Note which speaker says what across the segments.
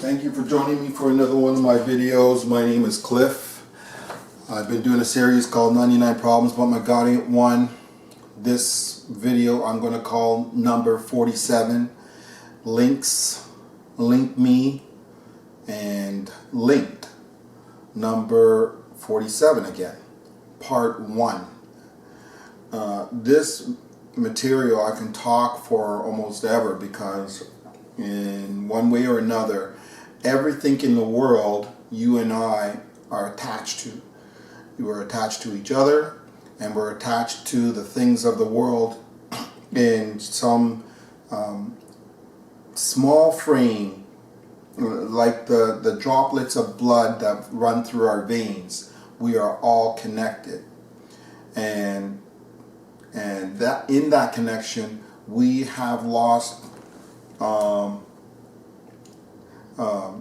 Speaker 1: Thank you for joining me for another one of my videos. My name is Cliff. I've been doing a series called 99 Problems About My Guardian One. This video I'm going to call number 47. Links, Link Me, and Linked. Number 47 again. Part 1. This material I can talk for almost ever because in one way or another, everything in the world you and I are attached to. You are attached to each other, and we're attached to the things of the world in some small frame, like the droplets of blood that run through our veins. We are all connected, and that in that connection we have lost.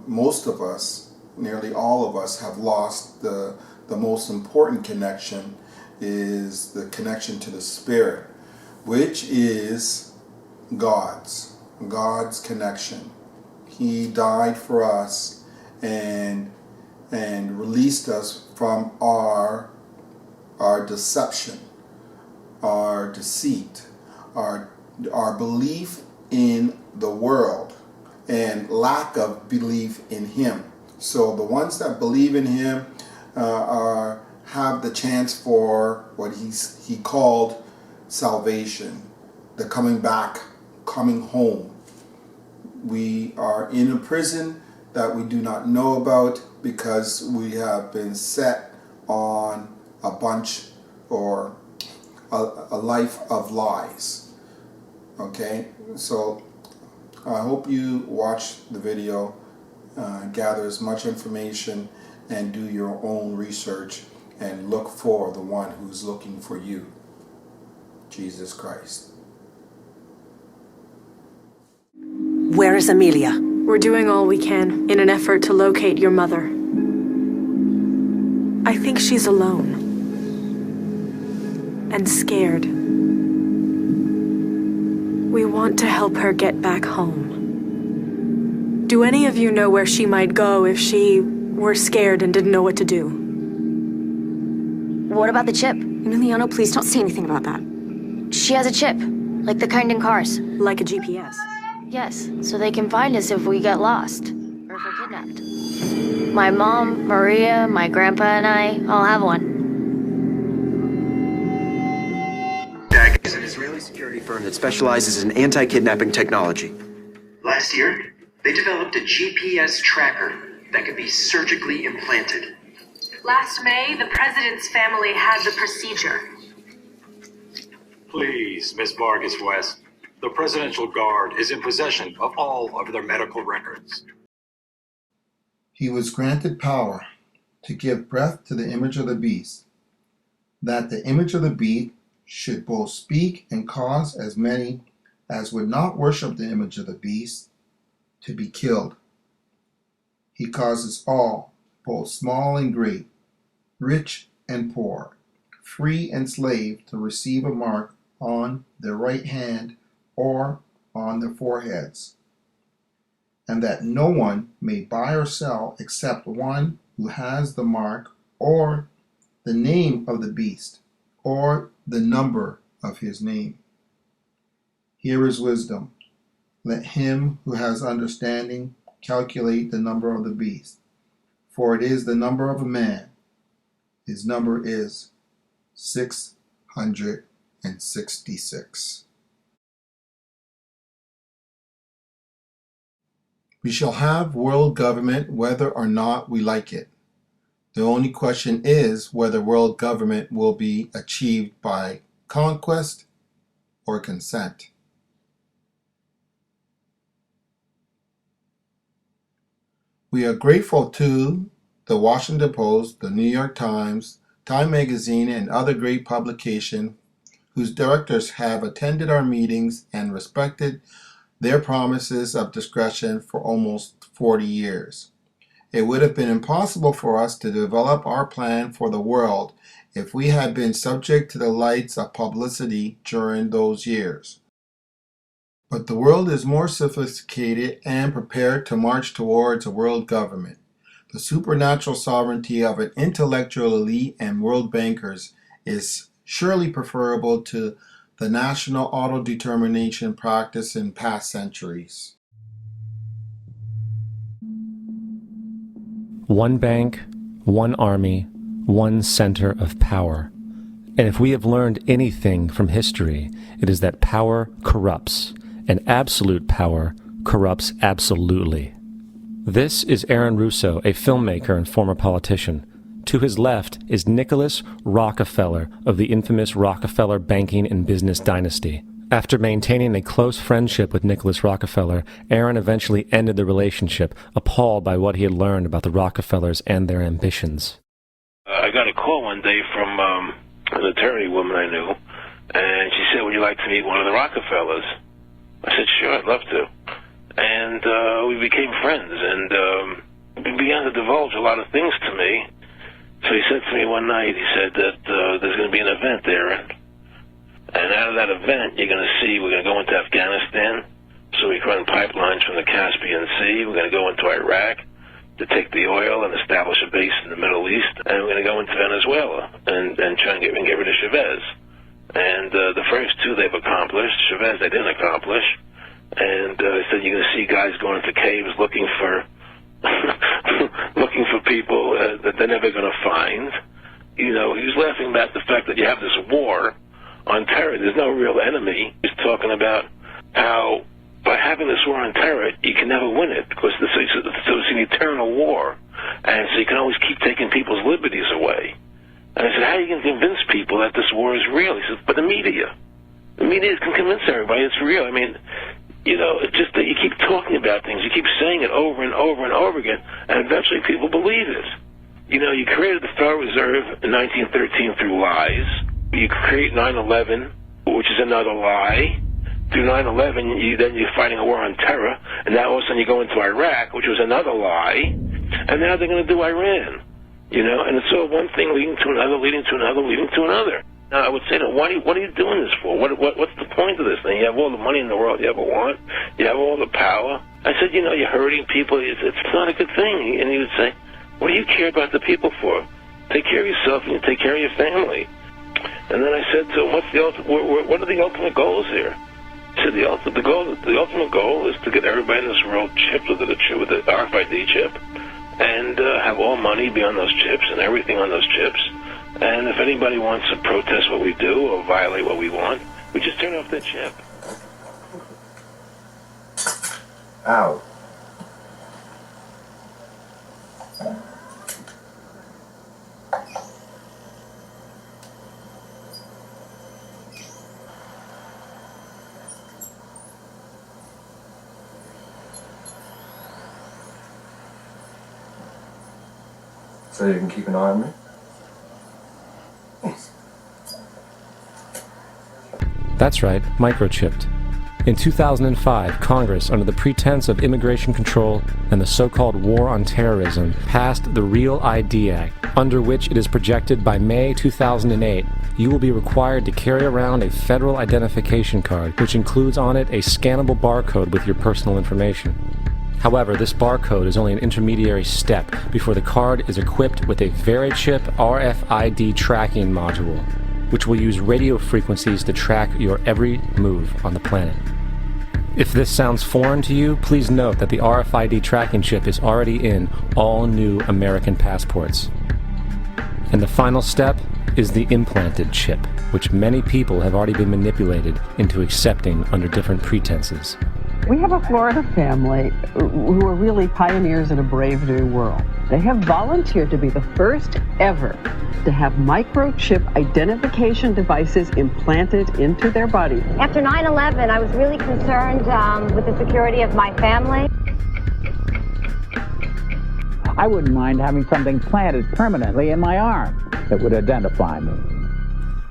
Speaker 1: Most of us, nearly all of us, have lost the most important connection, is the connection to the Spirit, which is God's connection. He died for us and released us from our deception, our deceit, our belief in the world, and lack of belief in Him. So the ones that believe in Him have the chance for what he called salvation, the coming back, coming home. We are in a prison that we do not know about because we have been set on a bunch or a life of lies. Okay, so I hope you watch the video, gather as much information, and do your own research and look for the one who's looking for you, Jesus Christ.
Speaker 2: Where is Amelia?
Speaker 3: We're doing all we can in an effort to locate your mother. I think she's alone and scared. We want to help her get back home. Do any of you know where she might go if she were scared and didn't know what to do?
Speaker 4: What about the chip?
Speaker 2: Emiliano, please don't say anything about that.
Speaker 4: She has a chip, like the kind in cars.
Speaker 3: Like a GPS.
Speaker 4: Yes, so they can find us if we get lost, or if we're kidnapped. My mom, Maria, my grandpa, and I all have one.
Speaker 5: DAG is an Israeli security firm that specializes in anti-kidnapping technology.
Speaker 6: Last year, they developed a GPS tracker that could be surgically implanted.
Speaker 7: Last May, the president's family had the procedure.
Speaker 8: Please, Miss Vargas West. The Presidential Guard is in possession of all of their medical records.
Speaker 1: He was granted power to give breath to the image of the beast, that the image of the beast should both speak and cause as many as would not worship the image of the beast to be killed. He causes all, both small and great, rich and poor, free and slave, to receive a mark on their right hand or on their foreheads, and that no one may buy or sell except one who has the mark or the name of the beast or the number of his name. Here is wisdom. Let him who has understanding calculate the number of the beast, for it is the number of a man. His number is 666. We shall have world government whether or not we like it. The only question is whether world government will be achieved by conquest or consent. We are grateful to the Washington Post, the New York Times, Time Magazine, and other great publications whose directors have attended our meetings and respected their promises of discretion for almost 40 years. It would have been impossible for us to develop our plan for the world if we had been subject to the lights of publicity during those years. But the world is more sophisticated and prepared to march towards a world government. The supernatural sovereignty of an intellectual elite and world bankers is surely preferable to the national auto-determination practice in past centuries.
Speaker 9: One bank, one army, one center of power. And if we have learned anything from history, it is that power corrupts, and absolute power corrupts absolutely. This is Aaron Russo, a filmmaker and former politician. To his left is Nicholas Rockefeller of the infamous Rockefeller banking and business dynasty. After maintaining a close friendship with Nicholas Rockefeller, Aaron eventually ended the relationship, appalled by what he had learned about the Rockefellers and their ambitions.
Speaker 10: I got a call one day from an attorney woman I knew, and she said, "Would you like to meet one of the Rockefellers?" I said, "Sure, I'd love to." And we became friends, and he began to divulge a lot of things to me. So he said to me one night, he said that there's going to be an event there, and out of that event, you're going to see we're going to go into Afghanistan, so we can run pipelines from the Caspian Sea. We're going to go into Iraq to take the oil and establish a base in the Middle East, and we're going to go into Venezuela and try and get rid of Chavez. And the first two they've accomplished. Chavez they didn't accomplish. And he said you're going to see guys going into caves looking for looking for people that they're never going to find. You know, he was laughing about the fact that you have this war on terror. There's no real enemy. He's talking about how by having this war on terror, you can never win it because it's an eternal war. And so you can always keep taking people's liberties away. And I said, how are you going to convince people that this war is real? He says, but the media. The media can convince everybody it's real. I mean, you know, it's just that you keep talking about things. You keep saying it over and over and over again, and eventually people believe it. You know, you created the Federal Reserve in 1913 through lies. You create 9/11, which is another lie. Through 9/11, then you're fighting a war on terror, and now all of a sudden you go into Iraq, which was another lie, and now they're going to do Iran. You know, and it's all one thing leading to another, leading to another, leading to another. Now, I would say, what are you doing this for? What's the point of this thing? You have all the money in the world you ever want. You have all the power. I said, you know, you're hurting people. It's not a good thing. And he would say, what do you care about the people for? Take care of yourself and you take care of your family. And then I said to him, what are the ultimate goals here? He said, the ultimate goal is to get everybody in this world chipped with the RFID chip and have all money be on those chips and everything on those chips. And if anybody wants to protest what we do or violate what we want, we just turn off that chip.
Speaker 1: Ow.
Speaker 11: So you can keep an eye on me?
Speaker 9: That's right, microchipped. In 2005, Congress, under the pretense of immigration control and the so-called war on terrorism, passed the REAL ID Act, under which it is projected by May 2008, you will be required to carry around a federal identification card, which includes on it a scannable barcode with your personal information. However, this barcode is only an intermediary step before the card is equipped with a VeriChip RFID tracking module, which will use radio frequencies to track your every move on the planet. If this sounds foreign to you, please note that the RFID tracking chip is already in all new American passports. And the final step is the implanted chip, which many people have already been manipulated into accepting under different pretenses.
Speaker 12: We have a Florida family who are really pioneers in a brave new world. They have volunteered to be the first ever to have microchip identification devices implanted into their body.
Speaker 13: After 9/11, I was really concerned with the security of my family.
Speaker 14: I wouldn't mind having something planted permanently in my arm that would identify me.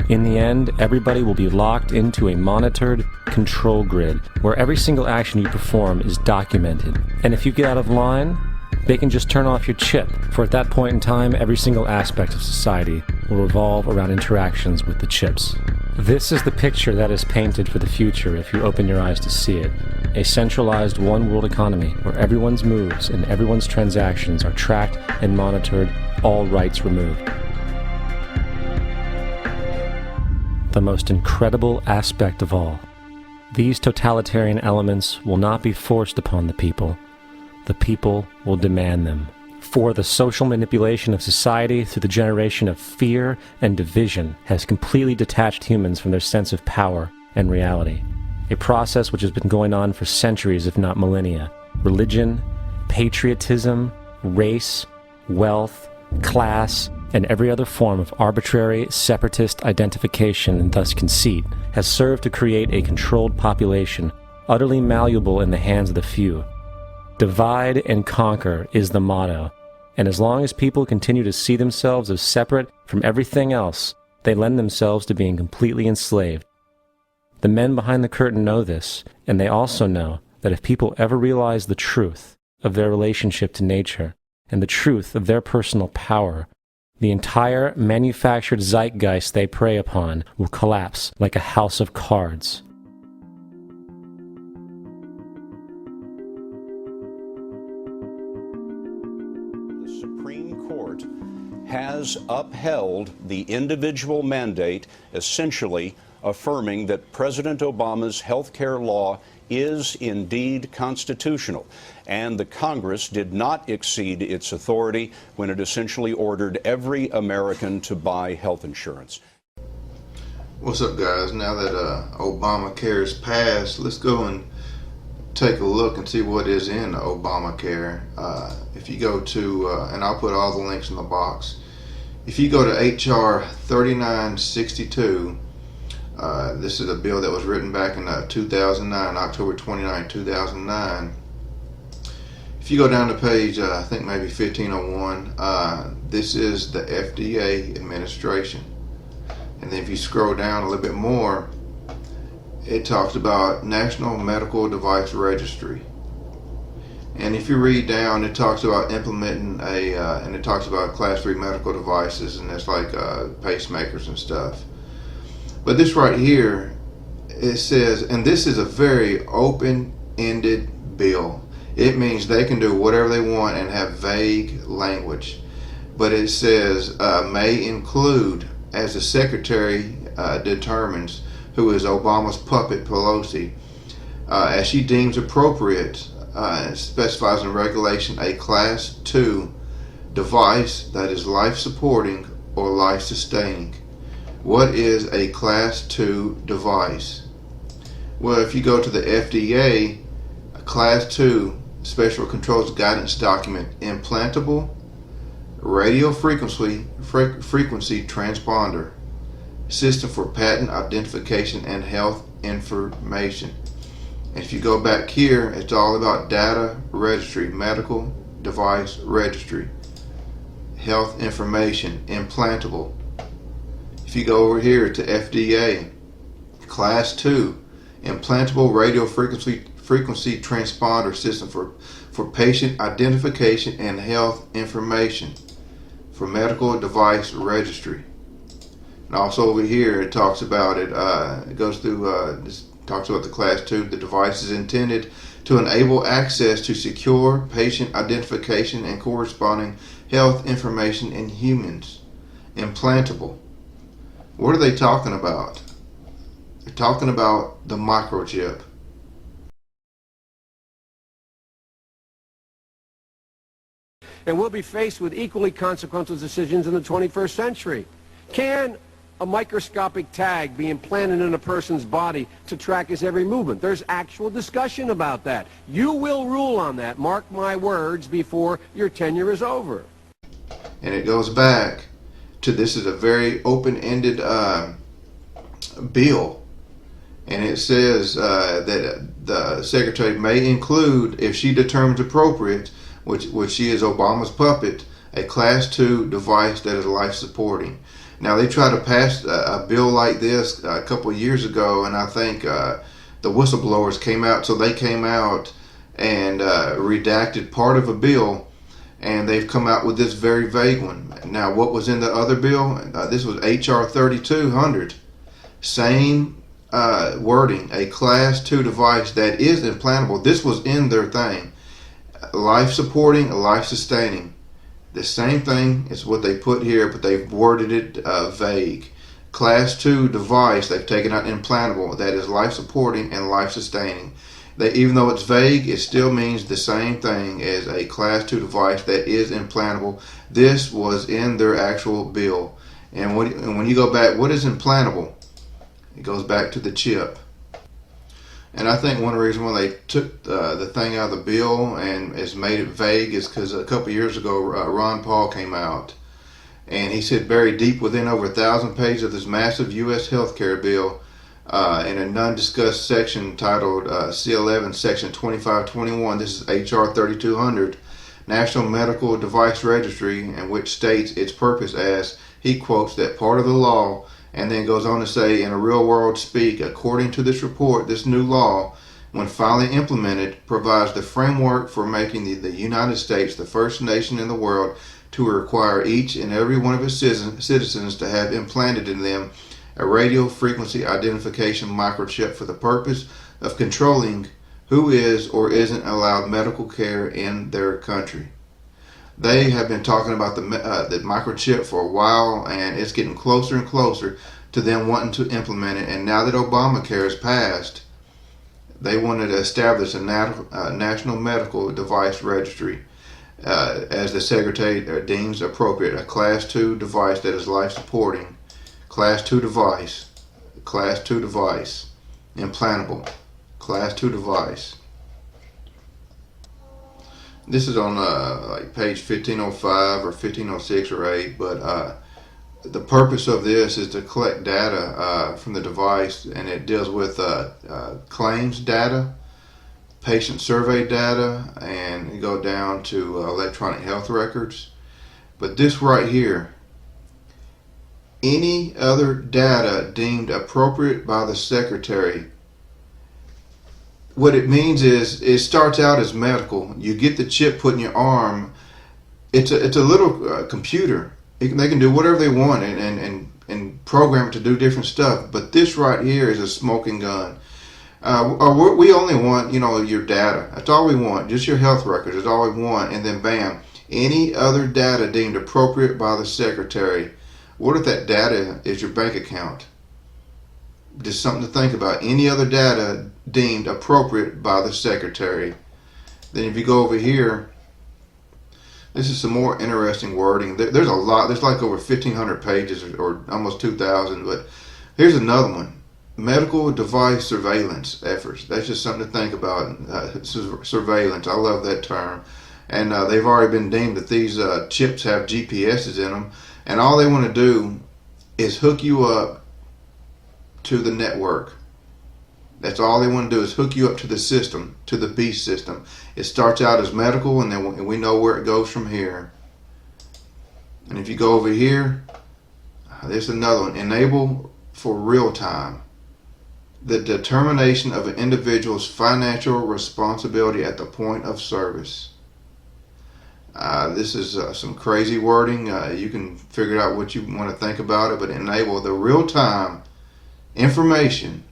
Speaker 9: In the end, everybody will be locked into a monitored control grid where every single action you perform is documented. And if you get out of line, they can just turn off your chip, for at that point in time, every single aspect of society will revolve around interactions with the chips. This is the picture that is painted for the future if you open your eyes to see it. A centralized one-world economy where everyone's moves and everyone's transactions are tracked and monitored, all rights removed. The most incredible aspect of all. These totalitarian elements will not be forced upon the people. The people will demand them. For the social manipulation of society through the generation of fear and division has completely detached humans from their sense of power and reality. A process which has been going on for centuries, if not millennia. Religion, patriotism, race, wealth, class, and every other form of arbitrary, separatist identification and thus conceit has served to create a controlled population, utterly malleable in the hands of the few. Divide and conquer is the motto, and as long as people continue to see themselves as separate from everything else, they lend themselves to being completely enslaved. The men behind the curtain know this, and they also know that if people ever realize the truth of their relationship to nature and the truth of their personal power, the entire manufactured zeitgeist they prey upon will collapse like a house of cards.
Speaker 15: The Supreme Court has upheld the individual mandate, essentially affirming that President Obama's health care law is indeed constitutional, and the Congress did not exceed its authority when it essentially ordered every American to buy health insurance.
Speaker 1: What's up, guys? Now that Obamacare is passed, let's go and take a look and see what is in Obamacare. If you go to, and I'll put all the links in the box, if you go to HR 3962, this is a bill that was written back in 2009, October 29, 2009. If you go down to page, I think maybe 1501, this is the FDA administration. And then if you scroll down a little bit more, it talks about National Medical Device Registry. And if you read down, it talks about implementing and it talks about class 3 medical devices, and that's like pacemakers and stuff. But this right here, it says, and this is a very open-ended bill. It means they can do whatever they want and have vague language. But it says, may include, as the Secretary determines, who is Obama's puppet, Pelosi, as she deems appropriate, specifies in regulation a Class 2 device that is life-supporting or life-sustaining. What is a Class 2 device? Well, if you go to the FDA, a Class 2 Special Controls Guidance Document, implantable radio frequency transponder system for patent identification and health information. And if you go back here, it's all about data registry, medical device registry, health information, implantable. If you go over here to FDA, Class 2, implantable radio frequency transponder system for patient identification and health information for medical device registry. And also over here, it talks about it. It goes through. This talks about the Class 2. The device is intended to enable access to secure patient identification and corresponding health information in humans. Implantable. What are they talking about? They're talking about the microchip.
Speaker 16: And we'll be faced with equally consequential decisions in the 21st century. Can a microscopic tag be implanted in a person's body to track his every movement? There's actual discussion about that. You will rule on that, mark my words, before your tenure is over.
Speaker 1: And it goes back to, this is a very open-ended bill. And it says that the Secretary may include, if she determines appropriate, which she is Obama's puppet, a Class 2 device that is life-supporting. Now, they tried to pass a bill like this a couple of years ago, and I think the whistleblowers came out, so they came out and redacted part of a bill, and they've come out with this very vague one. Now, what was in the other bill? This was HR 3200.
Speaker 17: Same wording, a Class 2 device that is implantable. This was in their thing. Life supporting, life sustaining. The same thing is what they put here, but they've worded it vague. Class 2 device, they've taken out implantable, that is life supporting and life sustaining. Even though it's vague, it still means the same thing as a Class 2 device that is implantable. This was in their actual bill. And when you go back, what is implantable? It goes back to the chip. And I think one reason why they took the thing out of the bill and has made it vague is because a couple years ago, Ron Paul came out and he said buried deep within over 1,000 pages of this massive U.S. healthcare bill, in a non-discussed section titled C11 Section 2521, this is H.R. 3200, National Medical Device Registry, and which states its purpose as, he quotes that part of the law, and then goes on to say, in a real world speak, according to this report, this new law, when finally implemented, provides the framework for making the United States the first nation in the world to require each and every one of its citizens to have implanted in them a radio frequency identification microchip for the purpose of controlling who is or isn't allowed medical care in their country. They have been talking about the microchip for a while, and it's getting closer and closer to them wanting to implement it. And now that Obamacare has passed, they wanted to establish a national medical device registry, as the Secretary deems appropriate, a Class 2 device that is life supporting. Class 2 device, Class 2 device, implantable, Class 2 device. This is on like page 1505 or 1506 or 8, but the purpose of this is to collect data from the device, and it deals with claims data, patient survey data, and you go down to electronic health records. But this right here, any other data deemed appropriate by the Secretary. What it means is it starts out as medical. You get the chip put in your arm. It's a little computer. They can do whatever they want and program it to do different stuff. But this right here is a smoking gun. We only want, your data. That's all we want. Just your health records. That's all we want. And then bam, any other data deemed appropriate by the Secretary. What if that data is your bank account? Just something to think about. Any other data deemed appropriate by the Secretary. Then if you go over here, this is some more interesting wording. There's a lot. There's like over 1,500 pages or almost 2,000. But here's another one. Medical device surveillance efforts. That's just something to think about. Surveillance. I love that term. And they've already been deemed that these chips have GPSs in them. And all they want to do is hook you up to the network. That's all they want to do is hook you up to the system, to the beast system. It starts out as medical, and then we know where it goes from here. And if you go over here, there's another one. Enable for real time. The determination of an individual's financial responsibility at the point of service. This is some crazy wording. You can figure out what you want to think about it, but enable the real-time information,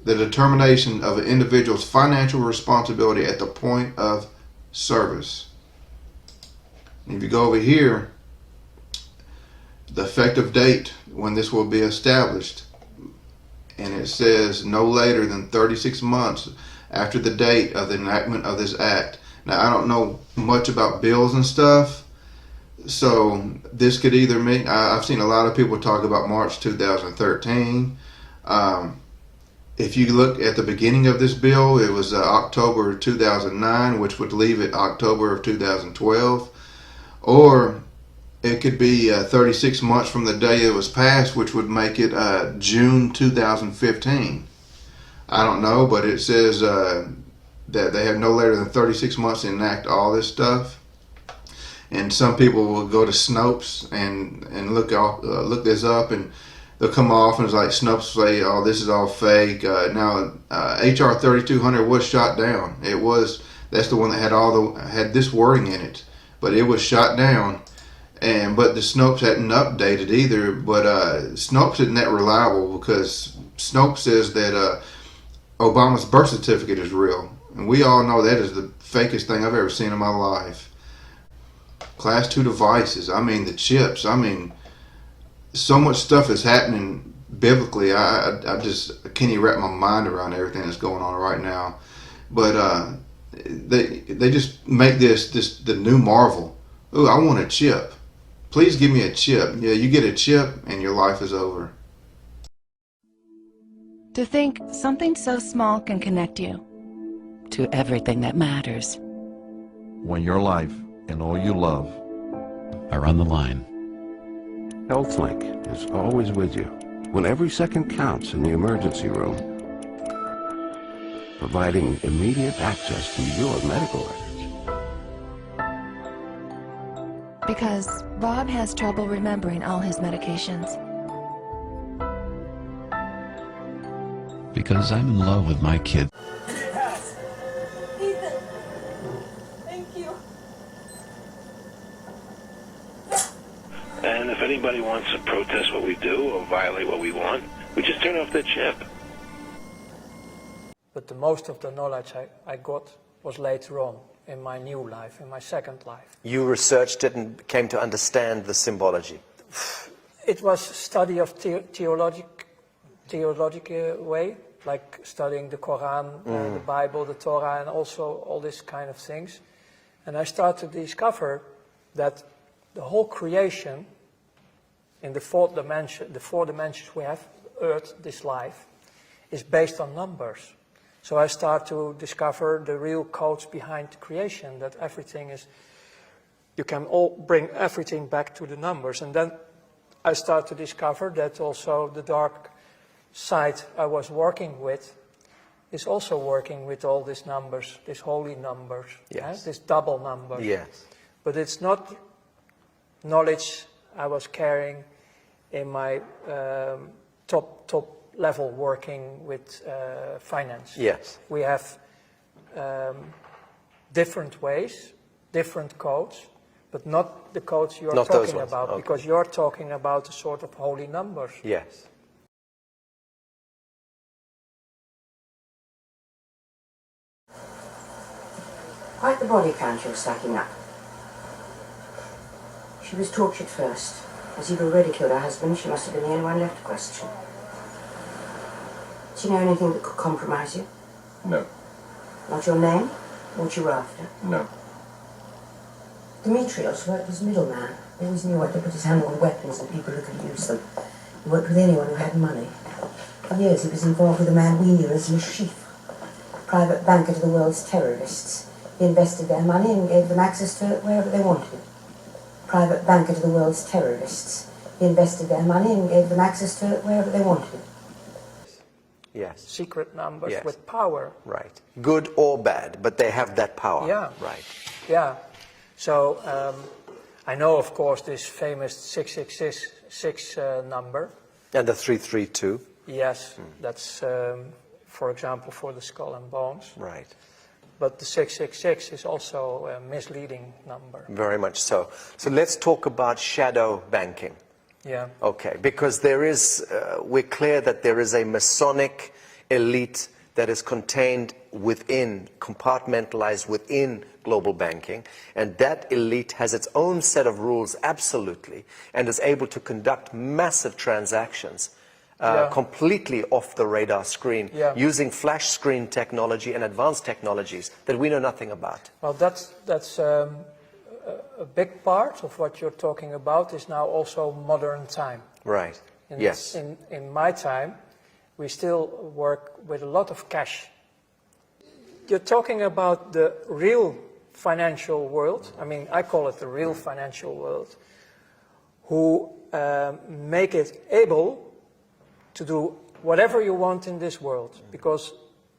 Speaker 17: the determination of an individual's financial responsibility at the point of service. And if you go over here, the effective date when this will be established, and it says no later than 36 months after the date of the enactment of this act. Now, I don't know much about bills and stuff, so this could either mean, I've seen a lot of people talk about March 2013. If you look at the beginning of this bill, it was October 2009, which would leave it October of 2012. Or it could be 36 months from the day it was passed, which would make it June 2015. I don't know, but it says that they have no later than 36 months to enact all this stuff. And some people will go to Snopes and look this up, and they'll come off and it's like Snopes say, "Oh, this is all fake." Now, HR 3200 was shot down. That's the one that had this wording in it, but it was shot down. But the Snopes hadn't updated either. But Snopes isn't that reliable because Snopes says that Obama's birth certificate is real. And we all know that is the fakest thing I've ever seen in my life. Class 2 devices. I mean, the chips. I mean, so much stuff is happening biblically. I can't even wrap my mind around everything that's going on right now. But they just make this the new marvel. Ooh, I want a chip. Please give me a chip. Yeah, you get a chip and your life is over.
Speaker 18: To think something so small can connect you to everything that matters.
Speaker 19: When your life and all you love are on the line.
Speaker 20: HealthLink is always with you when every second counts in the emergency room, providing immediate access to your medical records.
Speaker 18: Because Bob has trouble remembering all his medications.
Speaker 19: Because I'm in love with my kid.
Speaker 3: Ethan, thank you.
Speaker 10: And if anybody wants to protest what we do or violate what we want, we just turn off their chip.
Speaker 21: But the most of the knowledge I got was later on in my new life, in my second life.
Speaker 5: You researched it and came to understand the symbology.
Speaker 21: It was study of theological way, like studying the Quran, the Bible, the Torah, and also all these kind of things. And I started to discover that the whole creation in the four dimensions we have, Earth, this life, is based on numbers. So I start to discover the real codes behind creation, that everything is, you can all bring everything back to the numbers. And then I start to discover that also the dark side I was working with is also working with all these numbers, these holy numbers,
Speaker 5: yes.
Speaker 21: These double numbers.
Speaker 5: Yes.
Speaker 21: But it's not knowledge I was carrying in my top level working with finance.
Speaker 5: Yes.
Speaker 21: We have different ways, different codes, but not the codes you're talking about, okay. Because you're talking about a sort of holy numbers.
Speaker 5: Yes.
Speaker 22: Quite the body count you were stacking up. She was tortured first. As you'd already killed her husband, she must have been the only one left to question. Do you know anything that could compromise you?
Speaker 11: No.
Speaker 22: Not your name? What you were after?
Speaker 11: No.
Speaker 22: Demetrios worked as middleman. He always knew what to put his hand on weapons and people who could use them. He worked with anyone who had money. For years he was involved with a man we knew as Lashif, private banker to the world's terrorists. He invested their money and gave them access to it wherever they wanted. Private banker to the world's terrorists. He invested their money and gave them access to it wherever they wanted.
Speaker 5: Yes.
Speaker 21: Secret numbers
Speaker 5: yes.
Speaker 21: with power.
Speaker 5: Right. Good or bad, but they have that power.
Speaker 21: Yeah.
Speaker 5: Right.
Speaker 21: Yeah. So I know, of course, this famous 666 number.
Speaker 5: And the 332.
Speaker 21: Yes. That's, for example, for the skull and bones.
Speaker 5: Right.
Speaker 21: But the 666 is also a misleading number.
Speaker 5: Very much so. So let's talk about shadow banking.
Speaker 21: Yeah.
Speaker 5: Okay, because there is, we're clear that there is a Masonic elite that is contained within, compartmentalized within global banking, and that elite has its own set of rules, absolutely, and is able to conduct massive transactions completely off the radar screen, using flash screen technology and advanced technologies that we know nothing about.
Speaker 21: Well, that's a big part of what you're talking about is now also modern time.
Speaker 5: Right. Yes.
Speaker 21: In my time, we still work with a lot of cash. You're talking about the real financial world. I mean, I call it the real financial world, who make it able to do whatever you want in this world, because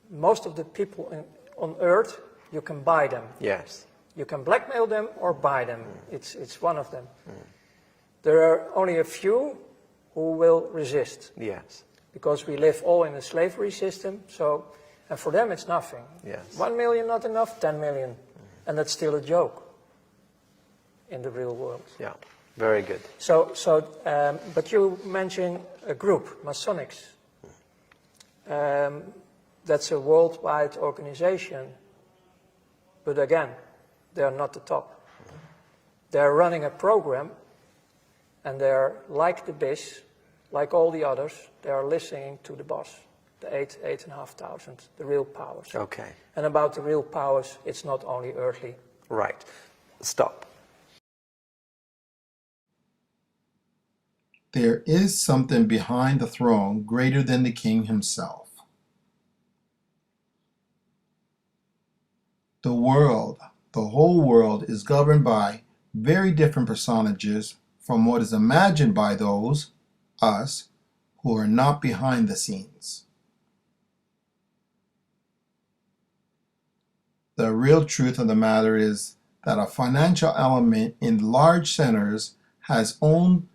Speaker 21: most of the people on Earth, you can buy them.
Speaker 5: Yes.
Speaker 21: You can blackmail them or buy them. It's one of them. There are only a few who will resist.
Speaker 5: Yes.
Speaker 21: Because we live all in a slavery system, so, and for them it's nothing.
Speaker 5: Yes.
Speaker 21: 1 million not enough, 10 million. And that's still a joke in the real world.
Speaker 5: Yeah, very good.
Speaker 21: But you mentioned a group, Masonics. That's a worldwide organization, but again, they're not the top. They're running a program, and they're like the BIS, like all the others, they are listening to the boss, the 8,500, the real powers.
Speaker 5: Okay.
Speaker 21: And about the real powers, it's not only earthly.
Speaker 5: Right. Stop.
Speaker 1: There is something behind the throne greater than the king himself. The world, the whole world, is governed by very different personages from what is imagined by those, us, who are not behind the scenes. The real truth of the matter is that a financial element in large centers has owned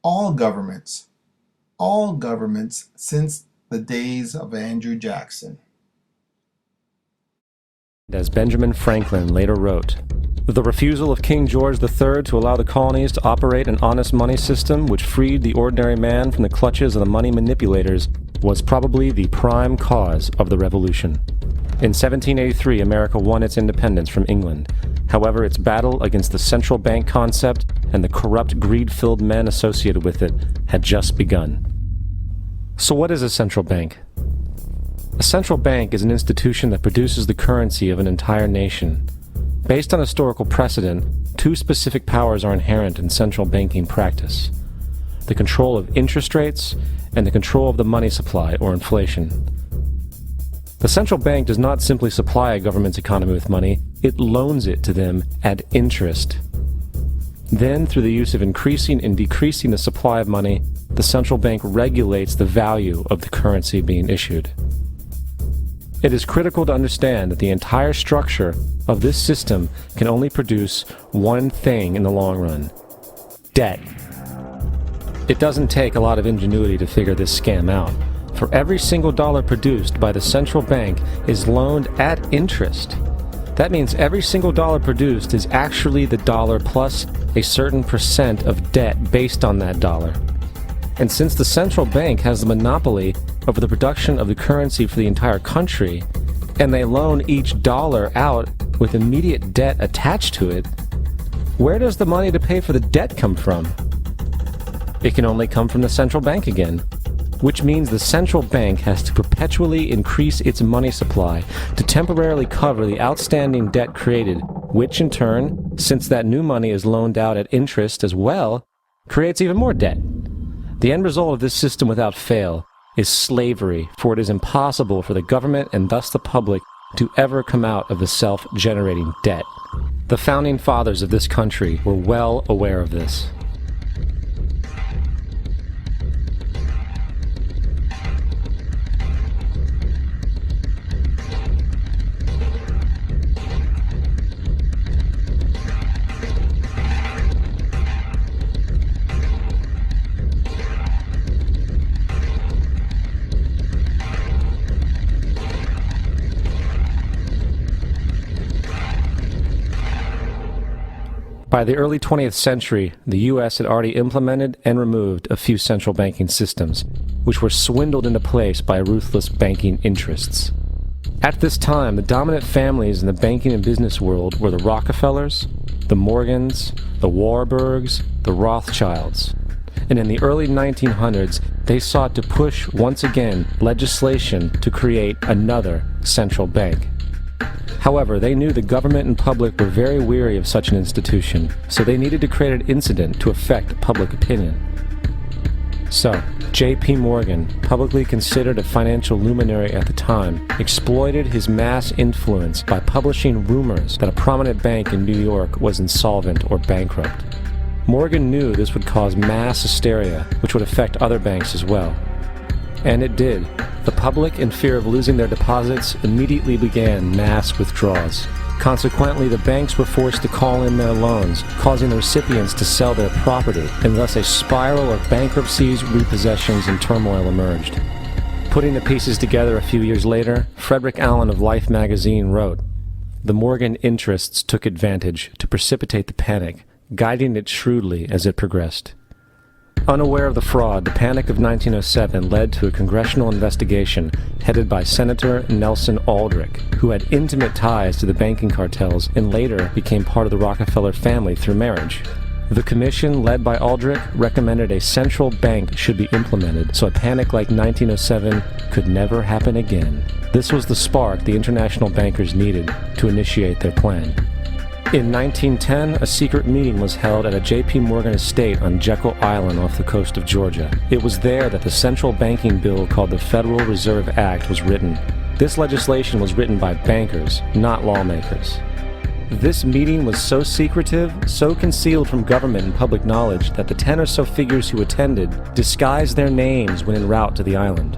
Speaker 1: all governments since the days of Andrew Jackson.
Speaker 9: As Benjamin Franklin later wrote, the refusal of King George III to allow the colonies to operate an honest money system which freed the ordinary man from the clutches of the money manipulators was probably the prime cause of the Revolution. In 1783, America won its independence from England. However, its battle against the central bank concept and the corrupt, greed-filled men associated with it had just begun. So what is a central bank? A central bank is an institution that produces the currency of an entire nation. Based on historical precedent, two specific powers are inherent in central banking practice: the control of interest rates and the control of the money supply, or inflation. The central bank does not simply supply a government's economy with money, it loans it to them at interest. Then, through the use of increasing and decreasing the supply of money, the central bank regulates the value of the currency being issued. It is critical to understand that the entire structure of this system can only produce one thing in the long run: debt. It doesn't take a lot of ingenuity to figure this scam out. For every single dollar produced by the central bank is loaned at interest. That means every single dollar produced is actually the dollar plus a certain percent of debt based on that dollar. And since the central bank has the monopoly over the production of the currency for the entire country, and they loan each dollar out with immediate debt attached to it, where does the money to pay for the debt come from? It can only come from the central bank again, which means the central bank has to perpetually increase its money supply to temporarily cover the outstanding debt created, which in turn, since that new money is loaned out at interest as well, creates even more debt. The end result of this system without fail is slavery, for it is impossible for the government and thus the public to ever come out of the self-generating debt. The founding fathers of this country were well aware of this. By the early 20th century, the U.S. had already implemented and removed a few central banking systems, which were swindled into place by ruthless banking interests. At this time, the dominant families in the banking and business world were the Rockefellers, the Morgans, the Warburgs, the Rothschilds. And in the early 1900s, they sought to push once again legislation to create another central bank. However, they knew the government and public were very weary of such an institution, so they needed to create an incident to affect public opinion. So, J.P. Morgan, publicly considered a financial luminary at the time, exploited his mass influence by publishing rumors that a prominent bank in New York was insolvent or bankrupt. Morgan knew this would cause mass hysteria, which would affect other banks as well. And it did. The public, in fear of losing their deposits, immediately began mass withdrawals. Consequently, the banks were forced to call in their loans, causing the recipients to sell their property, and thus a spiral of bankruptcies, repossessions, and turmoil emerged. Putting the pieces together a few years later, Frederick Allen of Life magazine wrote, "The Morgan interests took advantage to precipitate the panic, guiding it shrewdly as it progressed." Unaware of the fraud, the Panic of 1907 led to a congressional investigation headed by Senator Nelson Aldrich, who had intimate ties to the banking cartels and later became part of the Rockefeller family through marriage. The commission, led by Aldrich, recommended a central bank should be implemented so a panic like 1907 could never happen again. This was the spark the international bankers needed to initiate their plan. In 1910, a secret meeting was held at a J.P. Morgan estate on Jekyll Island off the coast of Georgia. It was there that the central banking bill called the Federal Reserve Act was written. This legislation was written by bankers, not lawmakers. This meeting was so secretive, so concealed from government and public knowledge that the 10 or so figures who attended disguised their names when en route to the island.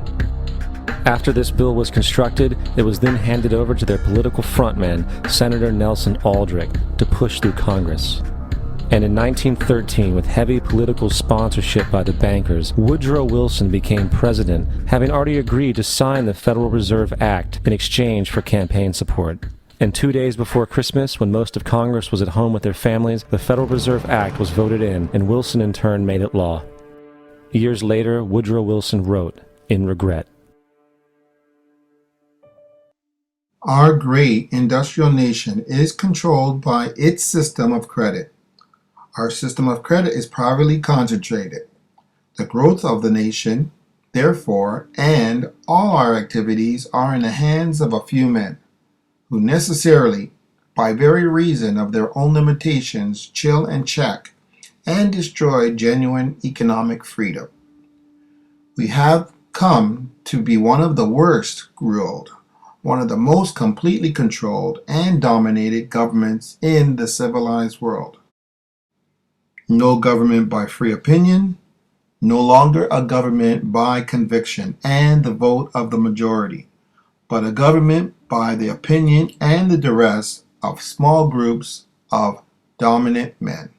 Speaker 9: After this bill was constructed, it was then handed over to their political frontman, Senator Nelson Aldrich, to push through Congress. And in 1913, with heavy political sponsorship by the bankers, Woodrow Wilson became president, having already agreed to sign the Federal Reserve Act in exchange for campaign support. And 2 days before Christmas, when most of Congress was at home with their families, the Federal Reserve Act was voted in, and Wilson in turn made it law. Years later, Woodrow Wilson wrote, in regret,
Speaker 1: Our great industrial nation is controlled by its system of credit. Our system of credit is privately concentrated. The growth of the nation, therefore, and all our activities are in the hands of a few men, who necessarily, by very reason of their own limitations, chill and check and destroy genuine economic freedom. We have come to be one of the worst ruled, one of the most completely controlled and dominated governments in the civilized world. No government by free opinion, no longer a government by conviction and the vote of the majority, but a government by the opinion and the duress of small groups of dominant men.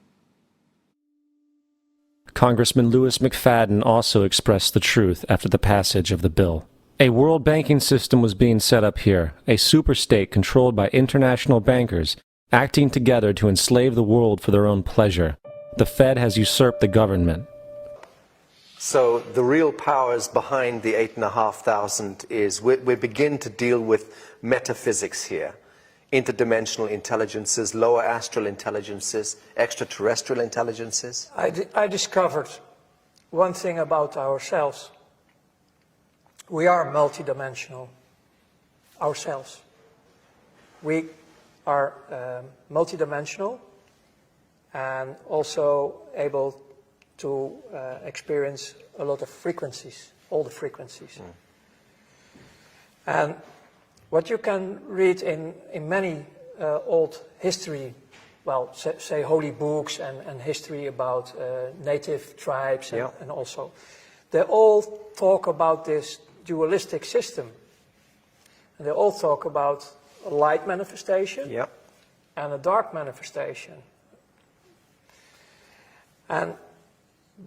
Speaker 9: Congressman Louis McFadden also expressed the truth after the passage of the bill. A world banking system was being set up here, a superstate controlled by international bankers, acting together to enslave the world for their own pleasure. The Fed has usurped the government.
Speaker 5: So the real powers behind the 8,500 is we begin to deal with metaphysics here. Interdimensional intelligences, lower astral intelligences, extraterrestrial intelligences.
Speaker 21: I discovered one thing about ourselves. We are multidimensional ourselves. We are multidimensional and also able to experience a lot of frequencies, all the frequencies. And what you can read in many old history, well, say holy books and history about native tribes and also, they all talk about this dualistic system. And they all talk about a light manifestation and a dark manifestation. And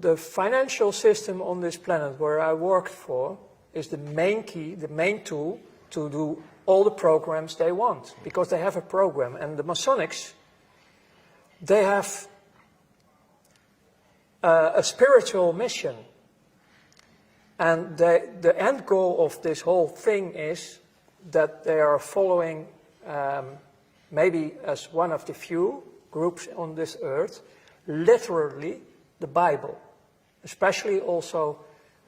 Speaker 21: the financial system on this planet where I worked for is the main key, the main tool to do all the programs they want, because they have a program. And the Masonics, they have a spiritual mission. And the end goal of this whole thing is that they are following, maybe as one of the few groups on this earth, literally the Bible, especially also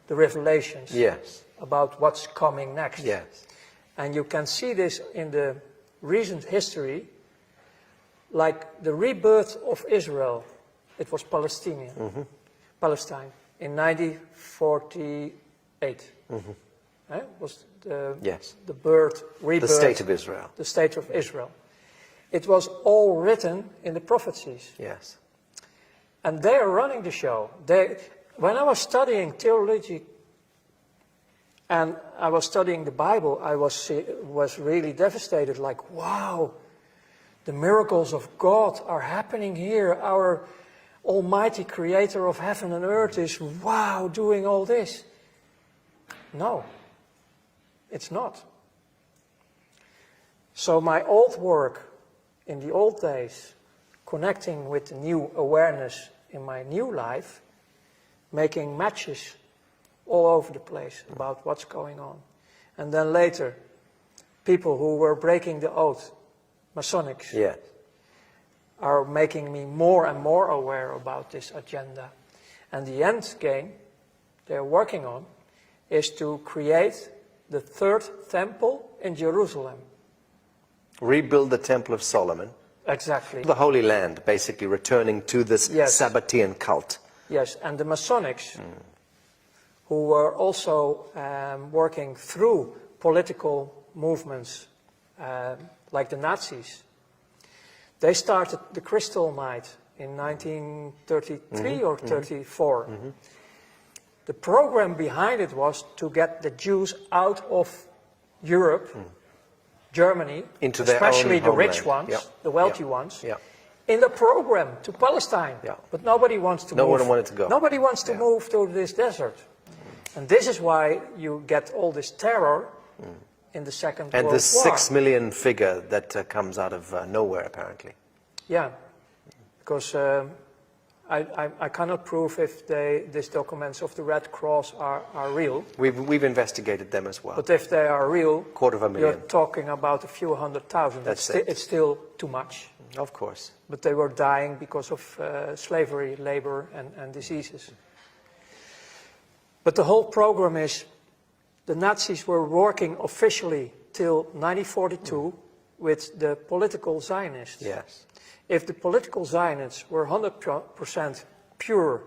Speaker 21: the Revelations about what's coming next. And you can see this in the recent history, like the rebirth of Israel. It was Palestine in 1948. Was the rebirth,
Speaker 5: the state of Israel.
Speaker 21: The state of Israel. It was all written in the prophecies. And they are running the show. When I was studying theology and I was studying the Bible, I was really devastated, like, wow, the miracles of God are happening here. Our Almighty Creator of heaven and earth is, wow, doing all this. No, it's not. So my old work in the old days, connecting with the new awareness in my new life, making matches all over the place about what's going on. And then later, people who were breaking the oath, Masonics,
Speaker 5: Yeah.
Speaker 21: are making me more and more aware about this agenda. And the end game they're working on is to create the third temple in Jerusalem.
Speaker 5: Rebuild the Temple of Solomon.
Speaker 21: Exactly.
Speaker 5: The Holy Land, basically returning to this
Speaker 21: Yes.
Speaker 5: Sabbatean cult.
Speaker 21: Yes, and the Masonics, who were also working through political movements like the Nazis, they started the Crystal Night in 1933 or 34. The program behind it was to get the Jews out of Europe, Germany,
Speaker 5: Into their
Speaker 21: especially
Speaker 5: own
Speaker 21: the rich
Speaker 5: homeland.
Speaker 21: ones,
Speaker 5: Yeah.
Speaker 21: the wealthy
Speaker 5: Yeah.
Speaker 21: ones,
Speaker 5: Yeah.
Speaker 21: in the program to Palestine. But nobody wants to
Speaker 5: No
Speaker 21: move.
Speaker 5: one wanted to go.
Speaker 21: Nobody wants to move to this desert. And this is why you get all this terror in the Second
Speaker 5: And
Speaker 21: World
Speaker 5: the
Speaker 21: War.
Speaker 5: 6 million figure that comes out of nowhere, apparently.
Speaker 21: Yeah, because I cannot prove if these documents of the Red Cross are real.
Speaker 5: We've investigated them as well.
Speaker 21: But if they are real,
Speaker 5: 250,000.
Speaker 21: you're talking about a few 100,000.
Speaker 5: That's it.
Speaker 21: It's still too much.
Speaker 5: Of course.
Speaker 21: But they were dying because of slavery, labor, and diseases. But the whole program is, the Nazis were working officially till 1942 with the political Zionists.
Speaker 5: Yes.
Speaker 21: If the political Zionists were 100% pure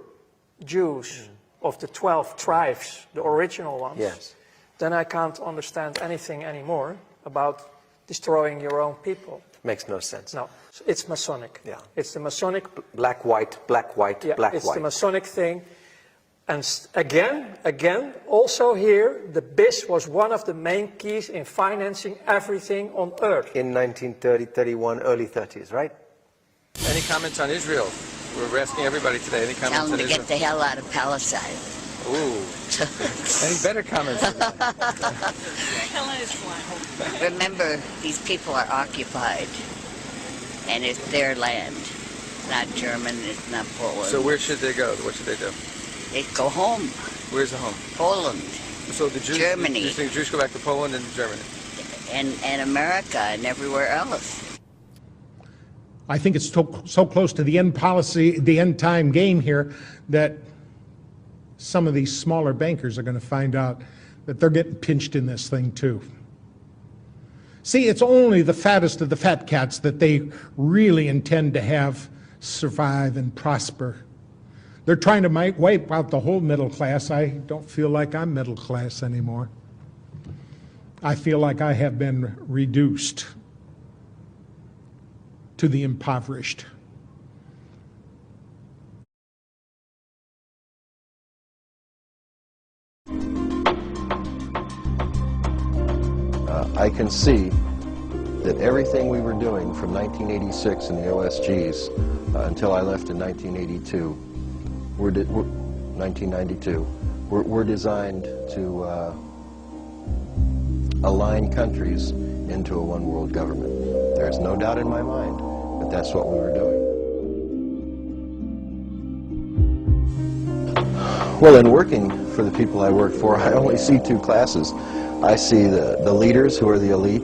Speaker 21: Jews of the 12 tribes, the original ones,
Speaker 5: Yes.
Speaker 21: then I can't understand anything anymore about destroying your own people.
Speaker 5: Makes no sense.
Speaker 21: No, it's Masonic.
Speaker 5: Yeah.
Speaker 21: It's the Masonic.
Speaker 5: Black, white, black, white,
Speaker 21: Yeah,
Speaker 5: black,
Speaker 21: it's
Speaker 5: white.
Speaker 21: the Masonic thing. And again, also here, the BIS was one of the main keys in financing everything on earth.
Speaker 5: In 1930, 31, early 30s, right?
Speaker 2: Any comments on Israel? We're asking everybody today. Any
Speaker 4: Tell
Speaker 2: comments
Speaker 4: them
Speaker 2: on
Speaker 4: to
Speaker 2: Israel?
Speaker 4: get the hell out of Palestine.
Speaker 2: Ooh. Any better comments?
Speaker 4: Remember, these people are occupied, and it's their land. It's not German, it's not Poland.
Speaker 2: So where should they go? What should they do?
Speaker 4: They go home.
Speaker 2: Where's the home?
Speaker 4: Poland.
Speaker 2: So the Jews,
Speaker 4: Germany.
Speaker 2: You think Jews go back to Poland and Germany?
Speaker 4: And America and everywhere else.
Speaker 23: I think it's so close to the end policy, the end time game here, that some of these smaller bankers are going to find out that they're getting pinched in this thing too. See, it's only the fattest of the fat cats that they really intend to have survive and prosper. They're trying to wipe out the whole middle class. I don't feel like I'm middle class anymore. I feel like I have been reduced to the impoverished.
Speaker 19: I can see that everything we were doing from 1986 in the OSGs until I left in 1982, 1992, were designed to align countries into a one-world government. There's no doubt in my mind that that's what we were doing. Well, in working for the people I work for, I only see two classes. I see the leaders who are the elite,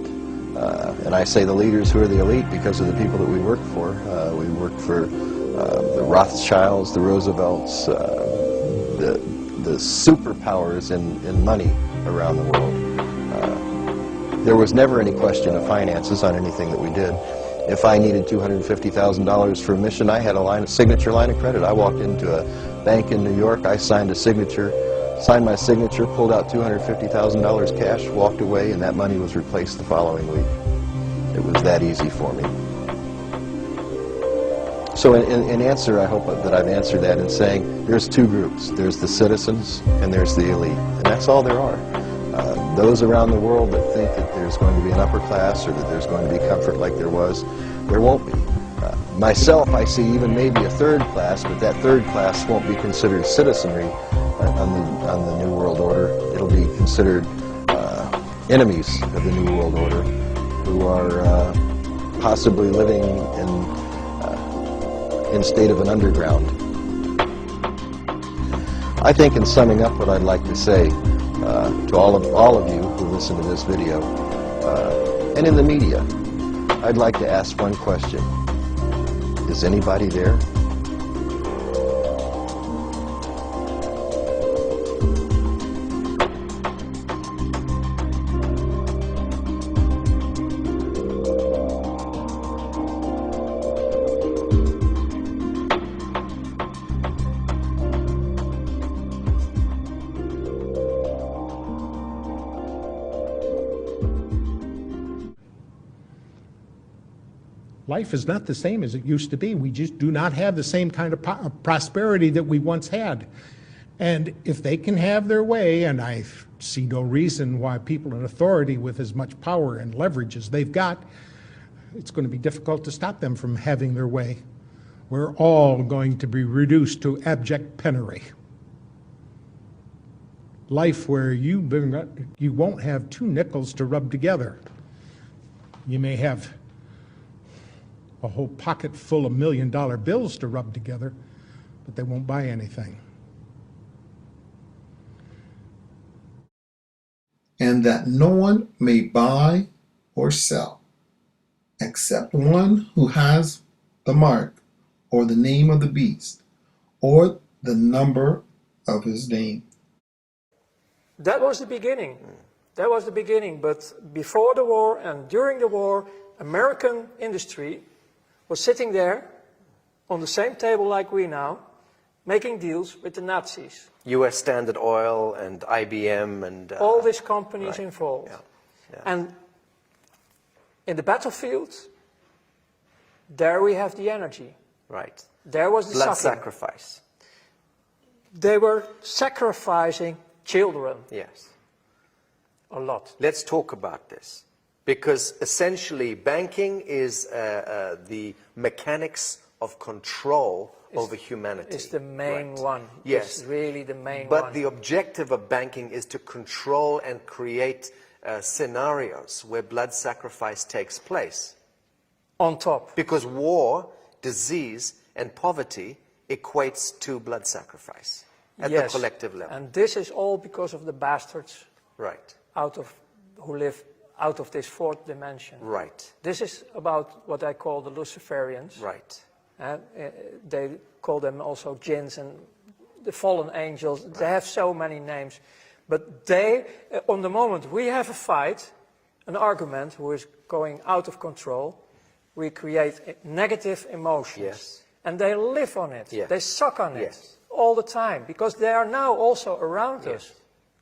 Speaker 19: and I say the leaders who are the elite because of the people that we work for. We work for the Rothschilds, the Roosevelts, the superpowers in money around the world. There was never any question of finances on anything that we did. If I needed $250,000 for a mission, I had a signature line of credit. I walked into a bank in New York, I signed my signature, pulled out $250,000 cash, walked away, and that money was replaced the following week. It was that easy for me. So in answer, I hope that I've answered that in saying there's two groups. There's the citizens and there's the elite, and that's all there are. Those around the world that think that there's going to be an upper class or that there's going to be comfort like there was, there won't be. Myself, I see even maybe a third class, but that third class won't be considered citizenry on the New World Order. It'll be considered enemies of the New World Order who are possibly living in state of an underground. I think in summing up what I'd like to say to all of you who listen to this video and in the media, I'd like to ask one question. Is anybody there?
Speaker 23: Life is not the same as it used to be. We just do not have the same kind of prosperity that we once had. And if they can have their way, and I see no reason why people in authority with as much power and leverage as they've got, it's going to be difficult to stop them from having their way. We're all going to be reduced to abject penury. Life where you won't have 2 nickels to rub together. You may have a whole pocket full of $1 million bills to rub together, but they won't buy anything.
Speaker 1: And that no one may buy or sell, except one who has the mark, or the name of the beast, or the number of his name.
Speaker 21: That was the beginning. That was the beginning. But before the war and during the war, American industry was sitting there on the same table like we now, making deals with the Nazis.
Speaker 5: U.S. Standard Oil and IBM and...
Speaker 21: all these companies
Speaker 5: right.
Speaker 21: involved.
Speaker 5: Yeah.
Speaker 21: And in the battlefield, there we have the energy.
Speaker 5: Right.
Speaker 21: There was the
Speaker 5: blood
Speaker 21: suffering.
Speaker 5: sacrifice.
Speaker 21: They were sacrificing children.
Speaker 5: Yes.
Speaker 21: A lot.
Speaker 5: Let's talk about this. Because essentially banking is the mechanics of control over humanity.
Speaker 21: It's the main one.
Speaker 5: Yes.
Speaker 21: It's really the main one.
Speaker 5: But the objective of banking is to control and create scenarios where blood sacrifice takes place.
Speaker 21: On top.
Speaker 5: Because war, disease, and poverty equates to blood sacrifice at the collective level.
Speaker 21: And this is all because of the bastards
Speaker 5: right.
Speaker 21: who live out of this 4th dimension.
Speaker 5: Right.
Speaker 21: This is about what I call the Luciferians.
Speaker 5: Right.
Speaker 21: They call them also jinns and the fallen angels. Right. They have so many names. But they, on the moment we have a fight, an argument who is going out of control, we create negative emotions.
Speaker 5: Yes.
Speaker 21: And they live on it.
Speaker 5: Yes.
Speaker 21: They suck on it
Speaker 5: yes.
Speaker 21: all the time because they are now also around
Speaker 5: yes.
Speaker 21: us.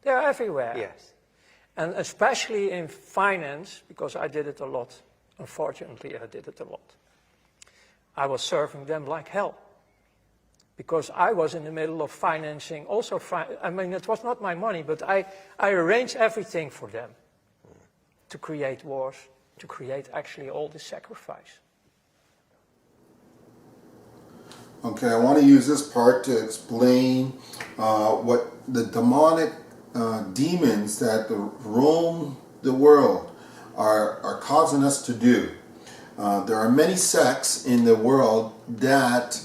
Speaker 21: They are everywhere.
Speaker 5: Yes.
Speaker 21: And especially in finance, because I did it a lot. Unfortunately, I did it a lot. I was serving them like hell. Because I was in the middle of financing also, I mean, it was not my money, but I arranged everything for them to create wars, to create actually all this sacrifice.
Speaker 1: Okay, I want to use this part to explain what the demonic demons that roam the world are causing us to do. There are many sects in the world that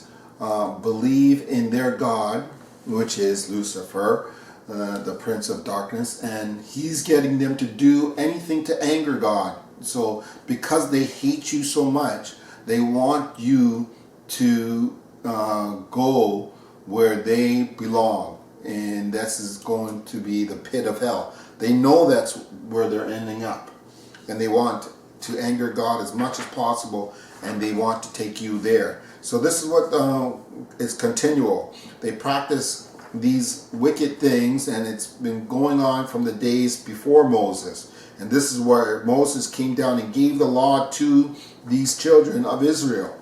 Speaker 1: believe in their God, which is Lucifer, the Prince of Darkness, and he's getting them to do anything to anger God. So because they hate you so much, they want you to go where they belong. And this is going to be the pit of hell. They know that's where they're ending up. And they want to anger God as much as possible, and they want to take you there. So this is what is continual. They practice these wicked things, and it's been going on from the days before Moses. And this is where Moses came down and gave the law to these children of Israel.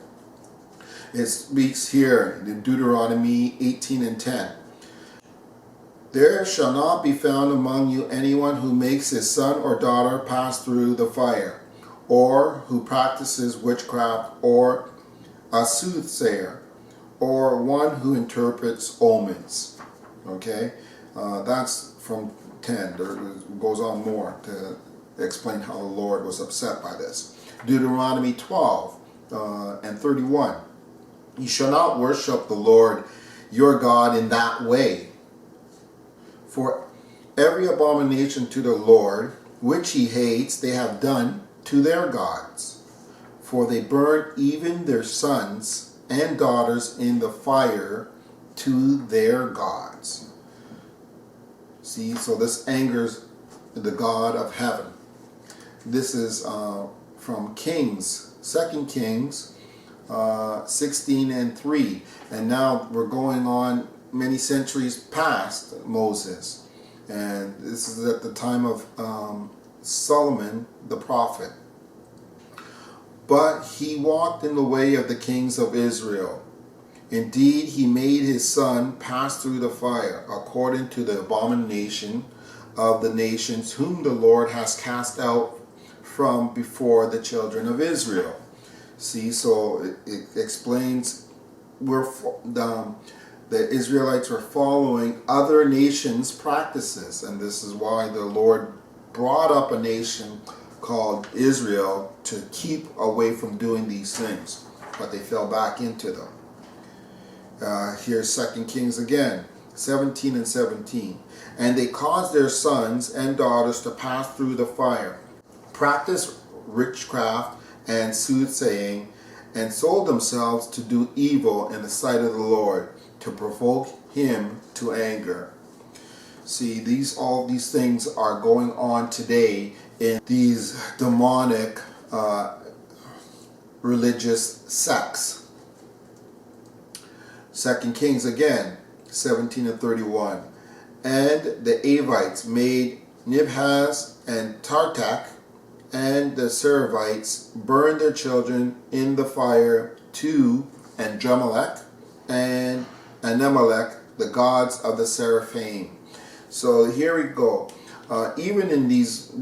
Speaker 1: It speaks here in Deuteronomy 18:10. There shall not be found among you anyone who makes his son or daughter pass through the fire, or who practices witchcraft, or a soothsayer, or one who interprets omens. Okay, that's from 10. There goes on more to explain how the Lord was upset by this. Deuteronomy 12 and 31. You shall not worship the Lord your God in that way. For every abomination to the Lord, which he hates, they have done to their gods. For they burn even their sons and daughters in the fire to their gods. See, so this angers the God of heaven. This is from Kings, 2 Kings 16:3. And now we're going on many centuries past Moses. And this is at the time of Solomon the prophet. But he walked in the way of the kings of Israel. Indeed, he made his son pass through the fire, according to the abomination of the nations whom the Lord has cast out from before the children of Israel. See, so it explains where the Israelites were following other nations' practices, and this is why the Lord brought up a nation called Israel to keep away from doing these things, but they fell back into them. Here's 2 Kings again, 17 and 17. And they caused their sons and daughters to pass through the fire, practiced witchcraft and soothsaying, and sold themselves to do evil in the sight of the Lord, to provoke him to anger. See, all these things are going on today in these demonic religious sects. 2 Kings again, 17 and 31. And the Avites made Nibhaz and Tartak, and the Seraphites burned their children in the fire to Andromelech and Anemelech, the gods of the Seraphim. So here we go. Even in these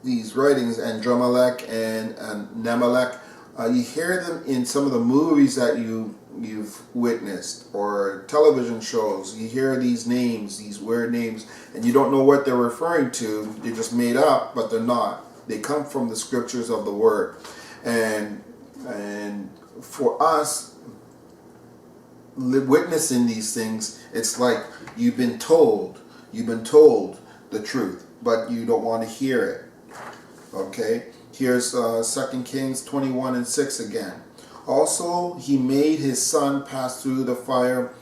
Speaker 1: writings, Andromelech and Anemelech, you hear them in some of the movies that you've witnessed, or television shows. You hear these names, these weird names, and you don't know what they're referring to. They're just made up, but they're not. They come from the scriptures of the Word. And for us, witnessing these things, it's like you've been told the truth, but you don't want to hear it. Okay? Here's 2 Kings 21 and 6 again. Also, he made his son pass through the fire,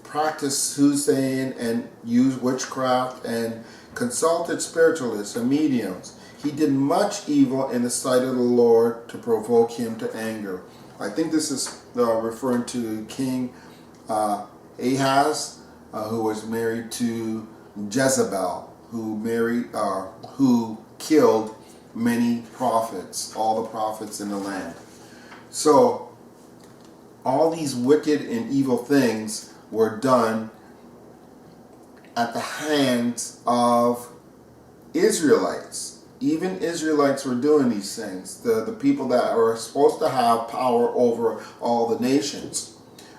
Speaker 1: practiced soothsaying, and used witchcraft, and consulted spiritualists and mediums. He did much evil in the sight of the Lord to provoke him to anger. I think this is referring to King Ahaz, who was married to Jezebel, who killed many prophets, all the prophets in the land. So all these wicked and evil things were done at the hands of Israelites. Even Israelites were doing these things. The people that were supposed to have power over all the nations.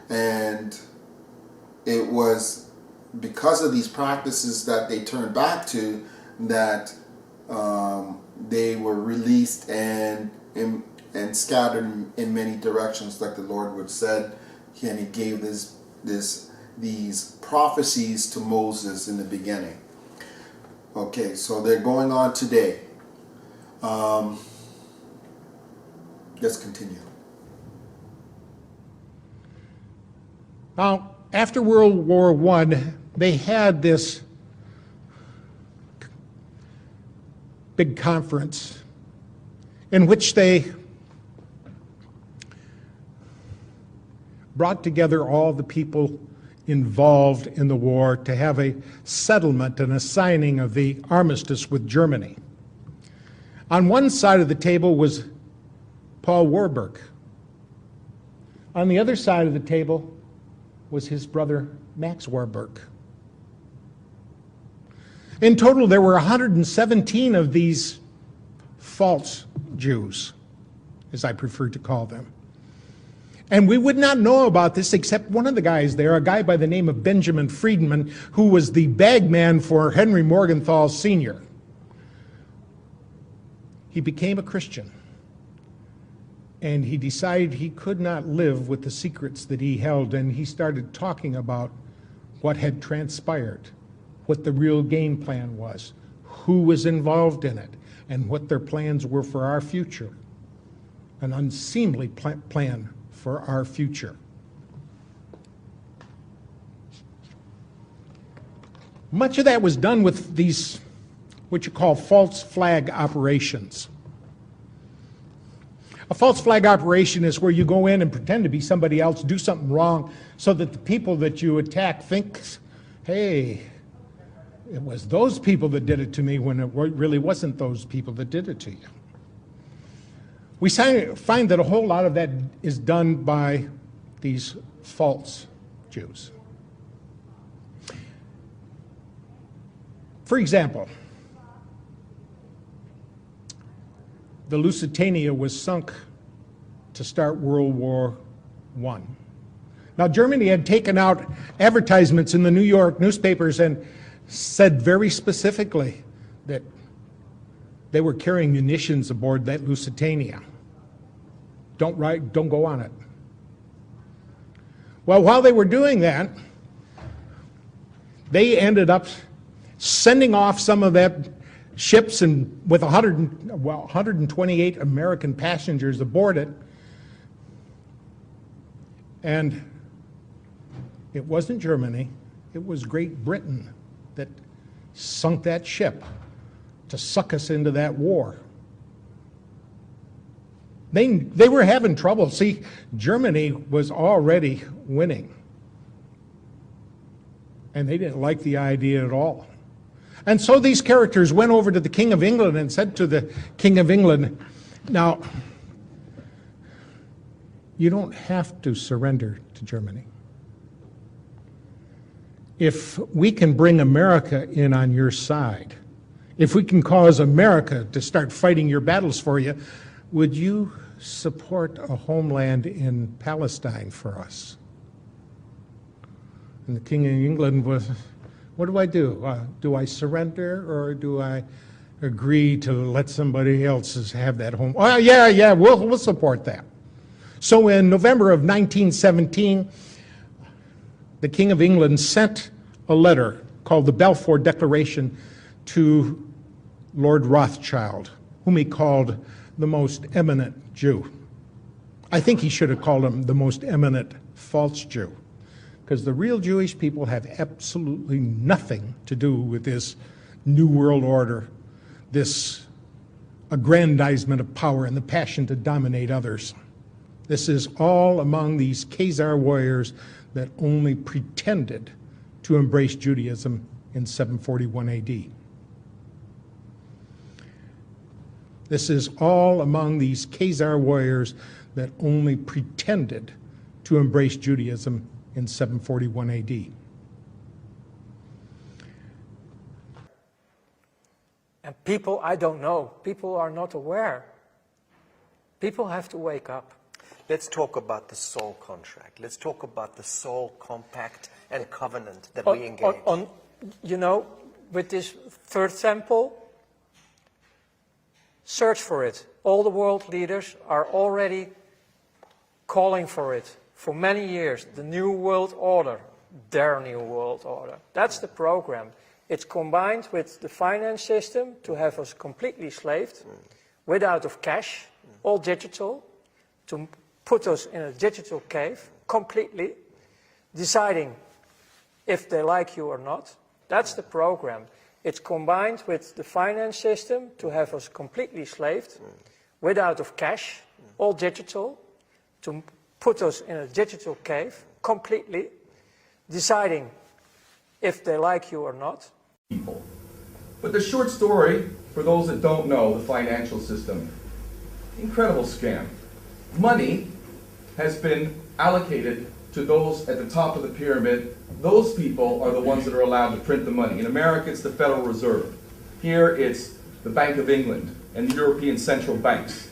Speaker 1: And it was because of these practices that they turned back to that they were released and scattered in many directions, like the Lord would said, and he gave these prophecies to Moses in the beginning. Okay, so they're going on today. Let's continue.
Speaker 23: Now, after World War I, they had this big conference in which they brought together all the people involved in the war to have a settlement and a signing of the armistice with Germany. On one side of the table was Paul Warburg. On the other side of the table was his brother Max Warburg. In total, there were 117 of these false Jews, as I prefer to call them. And we would not know about this except one of the guys there, a guy by the name of Benjamin Friedman, who was the bagman for Henry Morgenthau Sr. He became a Christian, and he decided he could not live with the secrets that he held, and he started talking about what had transpired what the real game plan was, who was involved in it, and what their plans were for our future. An unseemly plan for our future. Much of that was done with these, what you call false flag operations. A false flag operation is where you go in and pretend to be somebody else, do something wrong, so that the people that you attack think, hey, it was those people that did it to me when it really wasn't those people that did it to you. We find that a whole lot of that is done by these false Jews. For example, the Lusitania was sunk to start World War I. Now, Germany had taken out advertisements in the New York newspapers and said very specifically that they were carrying munitions aboard that Lusitania. Don't go on it. Well, while they were doing that, they ended up sending off some of that ships and with 128 American passengers aboard it. And it wasn't Germany, it was Great Britain that sunk that ship to suck us into that war. They were having trouble. See, Germany was already winning. And they didn't like the idea at all. And so these characters went over to the King of England and said to the King of England, now, you don't have to surrender to Germany. If we can bring America in on your side, if we can cause America to start fighting your battles for you, would you support a homeland in Palestine for us? And the King of England was, what do I do? Do I surrender or do I agree to let somebody else have that home? Oh, yeah, we'll support that. So in November of 1917, the King of England sent a letter called the Balfour Declaration to Lord Rothschild, whom he called the most eminent Jew. I think he should have called him the most eminent false Jew, because the real Jewish people have absolutely nothing to do with this New World Order, this aggrandizement of power and the passion to dominate others. This is all among these Khazar warriors that only pretended to embrace Judaism in 741 AD. This is all among these Khazar warriors that only pretended to embrace Judaism in 741 AD.
Speaker 21: And people, I don't know, people are not aware. People have to wake up.
Speaker 5: Let's talk about the soul contract. Let's talk about the soul compact and covenant that we engage.
Speaker 21: You know, with this third temple, search for it. All the world leaders are already calling for it for many years. The New World Order, their New World Order. That's the program. It's combined with the finance system to have us completely slaved, without of cash, all digital, to put us in a digital cave, completely, deciding if they like you or not. That's the program. It's combined with the finance system to have us completely slaved, without of cash, all digital, to put us in a digital cave, completely, deciding if they like you or not.
Speaker 6: People. But the short story, for those that don't know the financial system, incredible scam. Money has been allocated to those at the top of the pyramid. Those people are the ones that are allowed to print the money. In America, it's the Federal Reserve. Here, it's the Bank of England and the European central banks.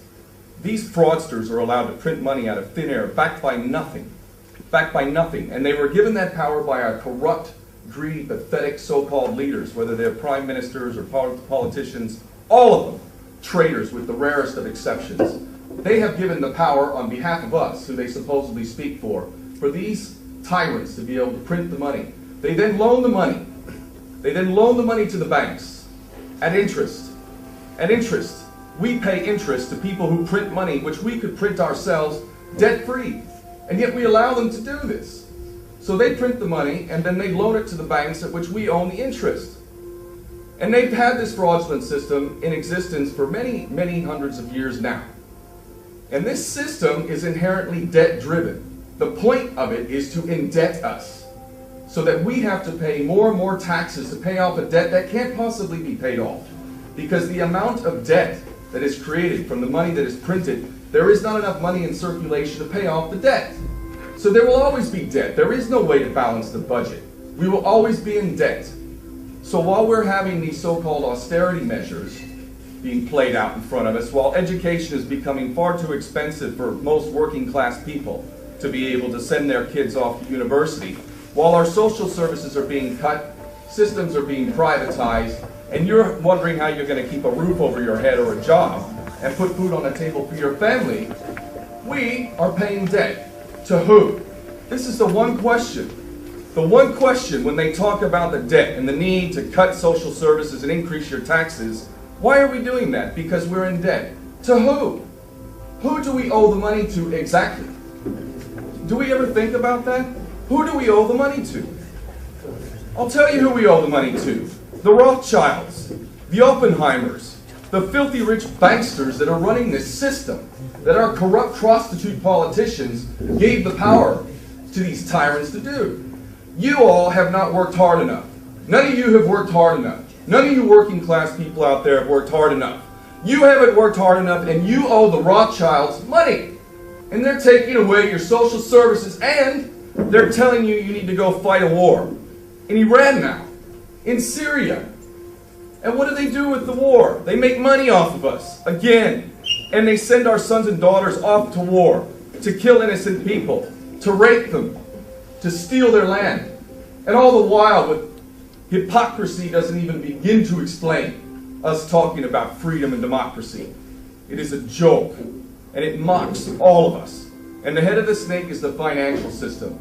Speaker 6: These fraudsters are allowed to print money out of thin air, backed by nothing. Backed by nothing. And they were given that power by our corrupt, greedy, pathetic so-called leaders, whether they're prime ministers or politicians, all of them traitors with the rarest of exceptions. They have given the power on behalf of us, who they supposedly speak for these tyrants to be able to print the money. They then loan the money. They then loan the money to the banks at interest. At interest. We pay interest to people who print money, which we could print ourselves debt-free. And yet we allow them to do this. So they print the money, and then they loan it to the banks at which we own the interest. And they've had this fraudulent system in existence for many, many hundreds of years now. And this system is inherently debt-driven. The point of it is to indebt us, so that we have to pay more and more taxes to pay off a debt that can't possibly be paid off. Because the amount of debt that is created from the money that is printed, there is not enough money in circulation to pay off the debt. So there will always be debt. There is no way to balance the budget. We will always be in debt. So while we're having these so-called austerity measures being played out in front of us, while education is becoming far too expensive for most working class people to be able to send their kids off to university, while our social services are being cut, systems are being privatized, and you're wondering how you're going to keep a roof over your head or a job and put food on the table for your family, we are paying debt. To who? This is the one question. The one question when they talk about the debt and the need to cut social services and increase your taxes, why are we doing that? Because we're in debt. To who? Who do we owe the money to exactly? Do we ever think about that? Who do we owe the money to? I'll tell you who we owe the money to. The Rothschilds, the Oppenheimers, the filthy rich banksters that are running this system, that our corrupt prostitute politicians gave the power to these tyrants to do. You all have not worked hard enough. None of you have worked hard enough. None of you working class people out there have worked hard enough. You haven't worked hard enough, and you owe the Rothschilds money. And they're taking away your social services, and they're telling you you need to go fight a war. In Iran now. In Syria. And what do they do with the war? They make money off of us. Again. And they send our sons and daughters off to war. To kill innocent people. To rape them. To steal their land. And all the while, with hypocrisy doesn't even begin to explain us talking about freedom and democracy. It is a joke. And it mocks all of us. And the head of the snake is the financial system.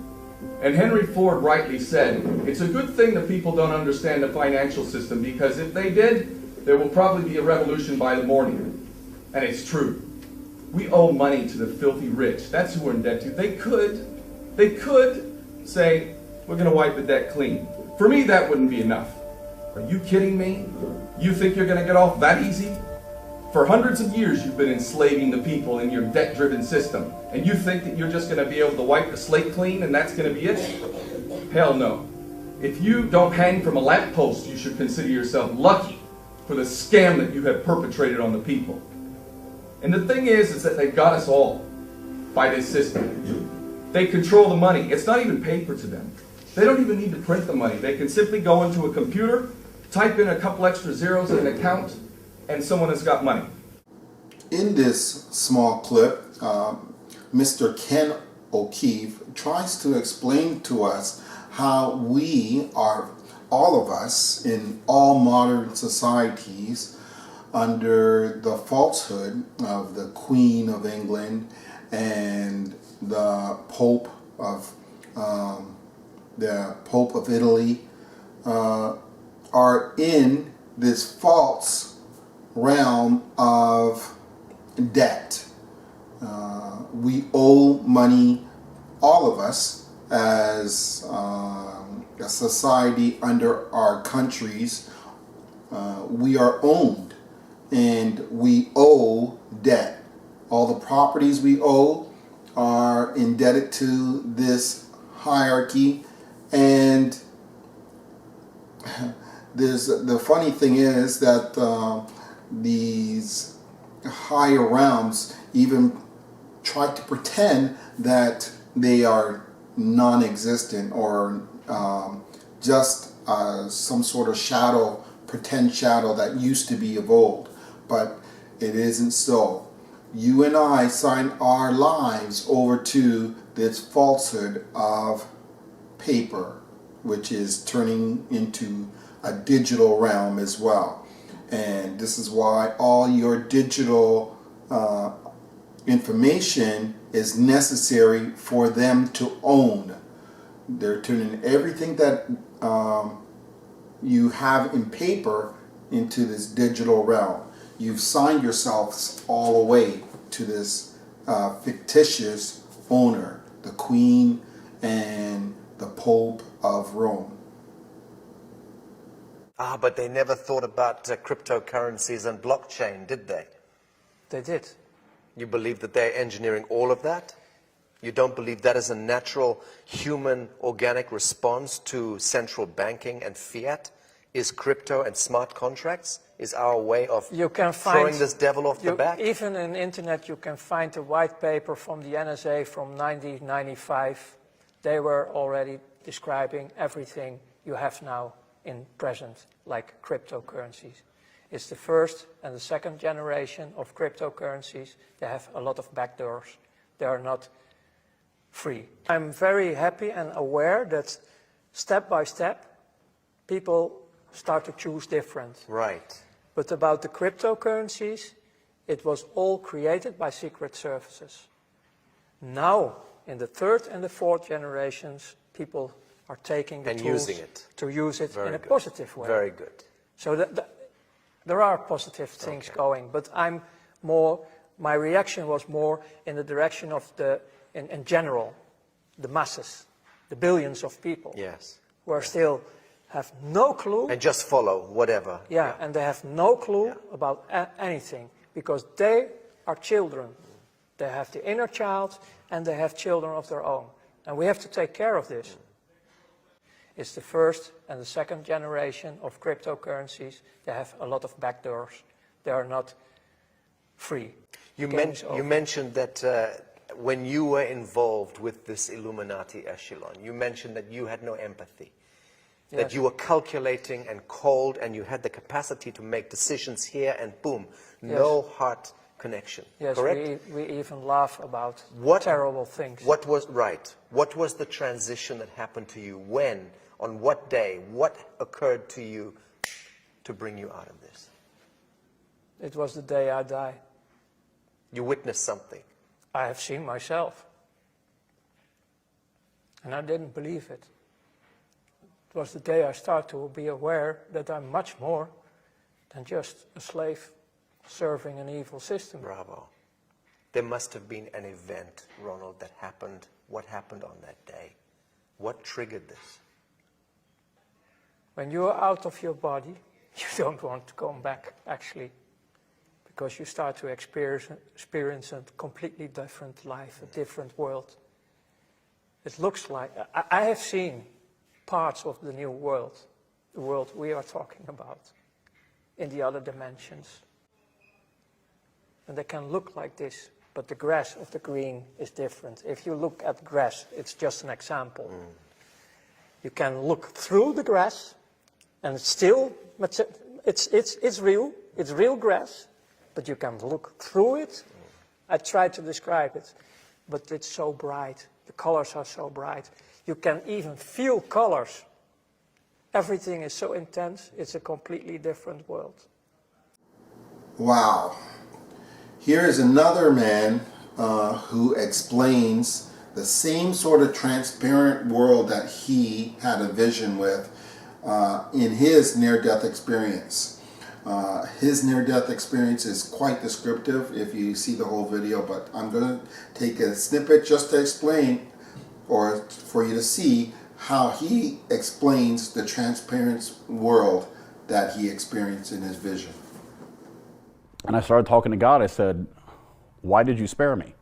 Speaker 6: And Henry Ford rightly said, it's a good thing that people don't understand the financial system, because if they did, there will probably be a revolution by the morning. And it's true. We owe money to the filthy rich. That's who we're in debt to. They could say, we're going to wipe the debt clean. For me, that wouldn't be enough. Are you kidding me? You think you're going to get off that easy? For hundreds of years, you've been enslaving the people in your debt-driven system. And you think that you're just going to be able to wipe the slate clean and that's going to be it? Hell no. If you don't hang from a lamppost, you should consider yourself lucky for the scam that you have perpetrated on the people. And the thing is that they got us all by this system. They control the money. It's not even paper to them. They don't even need to print the money. They can simply go into a computer, type in a couple extra zeros in an account, and someone has got money.
Speaker 1: In this small clip, Mr. Ken O'Keefe tries to explain to us how we are, all of us in all modern societies, under the falsehood of the Queen of England and the Pope of Italy, are in this false realm of debt. We owe money, all of us, as a society under our countries. We are owned, and we owe debt. All the properties we owe are indebted to this hierarchy, and the funny thing is that these higher realms even try to pretend that they are non-existent or just some sort of shadow, pretend shadow that used to be of old. But it isn't so. You and I sign our lives over to this falsehood of paper, which is turning into a digital realm as well. And this is why all your digital information is necessary for them to own. They're turning everything that you have in paper into this digital realm. You've signed yourselves all away to this fictitious owner, the Queen and the Pope of Rome.
Speaker 5: But they never thought about cryptocurrencies and blockchain, did they?
Speaker 21: They did.
Speaker 5: You believe that they're engineering all of that? You don't believe that is a natural human organic response to central banking and fiat? Is crypto and smart contracts? Is our way of throwing this devil off the back?
Speaker 21: Even on the internet you can find a white paper from the NSA from 1995. They were already describing everything you have now in present, like cryptocurrencies. It's the first and the second generation of cryptocurrencies. They have a lot of backdoors. They are not free. I'm very happy and aware that step by step people start to choose different.
Speaker 5: Right.
Speaker 21: But about the cryptocurrencies, it was all created by secret services. Now, in the third and the fourth generations, people are taking the tools
Speaker 5: using it.
Speaker 21: to use it
Speaker 5: Very
Speaker 21: in a
Speaker 5: good.
Speaker 21: positive way.
Speaker 5: Very good.
Speaker 21: So there are positive things going, but my reaction was more in the direction of in general, the masses, the billions of people.
Speaker 5: Yes.
Speaker 21: Who are still have no clue.
Speaker 5: And just follow whatever.
Speaker 21: Yeah, and they have no clue about anything because they are children. They have the inner child and they have children of their own. And we have to take care of this. It's the first and the second generation of cryptocurrencies. They have a lot of backdoors. They are not free.
Speaker 5: You mentioned that when you were involved with this Illuminati echelon, you mentioned that you had no empathy.
Speaker 21: Yes.
Speaker 5: That you were calculating and cold and you had the capacity to make decisions here and boom, no heart connection,
Speaker 21: yes,
Speaker 5: correct?
Speaker 21: We even laugh about terrible things.
Speaker 5: What was the transition that happened to you? When? On what day? What occurred to you to bring you out of this?
Speaker 21: It was the day I died.
Speaker 5: You witnessed something.
Speaker 21: I have seen myself. And I didn't believe it. It was the day I started to be aware that I'm much more than just a slave serving an evil system.
Speaker 5: Bravo. There must have been an event, Ronald, that happened. What happened on that day? What triggered this?
Speaker 21: When you're out of your body, you don't want to come back, actually, because you start to experience a completely different life, a different world. It looks like, I have seen parts of the new world, the world we are talking about, in the other dimensions. And they can look like this, but the grass of the green is different. If you look at grass, it's just an example. You can look through the grass, and it's still, it's real grass, but you can look through it. I tried to describe it, but it's so bright. The colors are so bright. You can even feel colors. Everything is so intense, it's a completely different world.
Speaker 1: Wow. Here is another man who explains the same sort of transparent world that he had a vision with in his near-death experience. His near-death experience is quite descriptive if you see the whole video, but I'm going to take a snippet just to explain, or for you to see how he explains the transparent world that he experienced in his vision.
Speaker 7: And I started talking to God. I said, why did you spare me?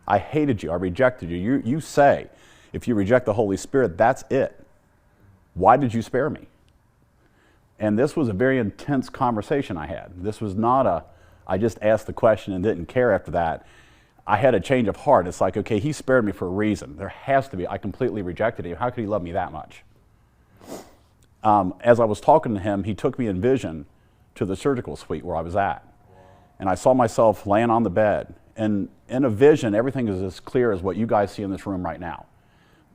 Speaker 7: I hated you. I rejected you. You say, if you reject the Holy Spirit, that's it. Why did you spare me? And this was a very intense conversation I had. This was not I just asked the question and didn't care after that. I had a change of heart. It's like, okay, he spared me for a reason. There has to be. I completely rejected him. How could he love me that much? As I was talking to him, he took me in vision to the surgical suite where I was at. And I saw myself laying on the bed. And in a vision, everything is as clear as what you guys see in this room right now.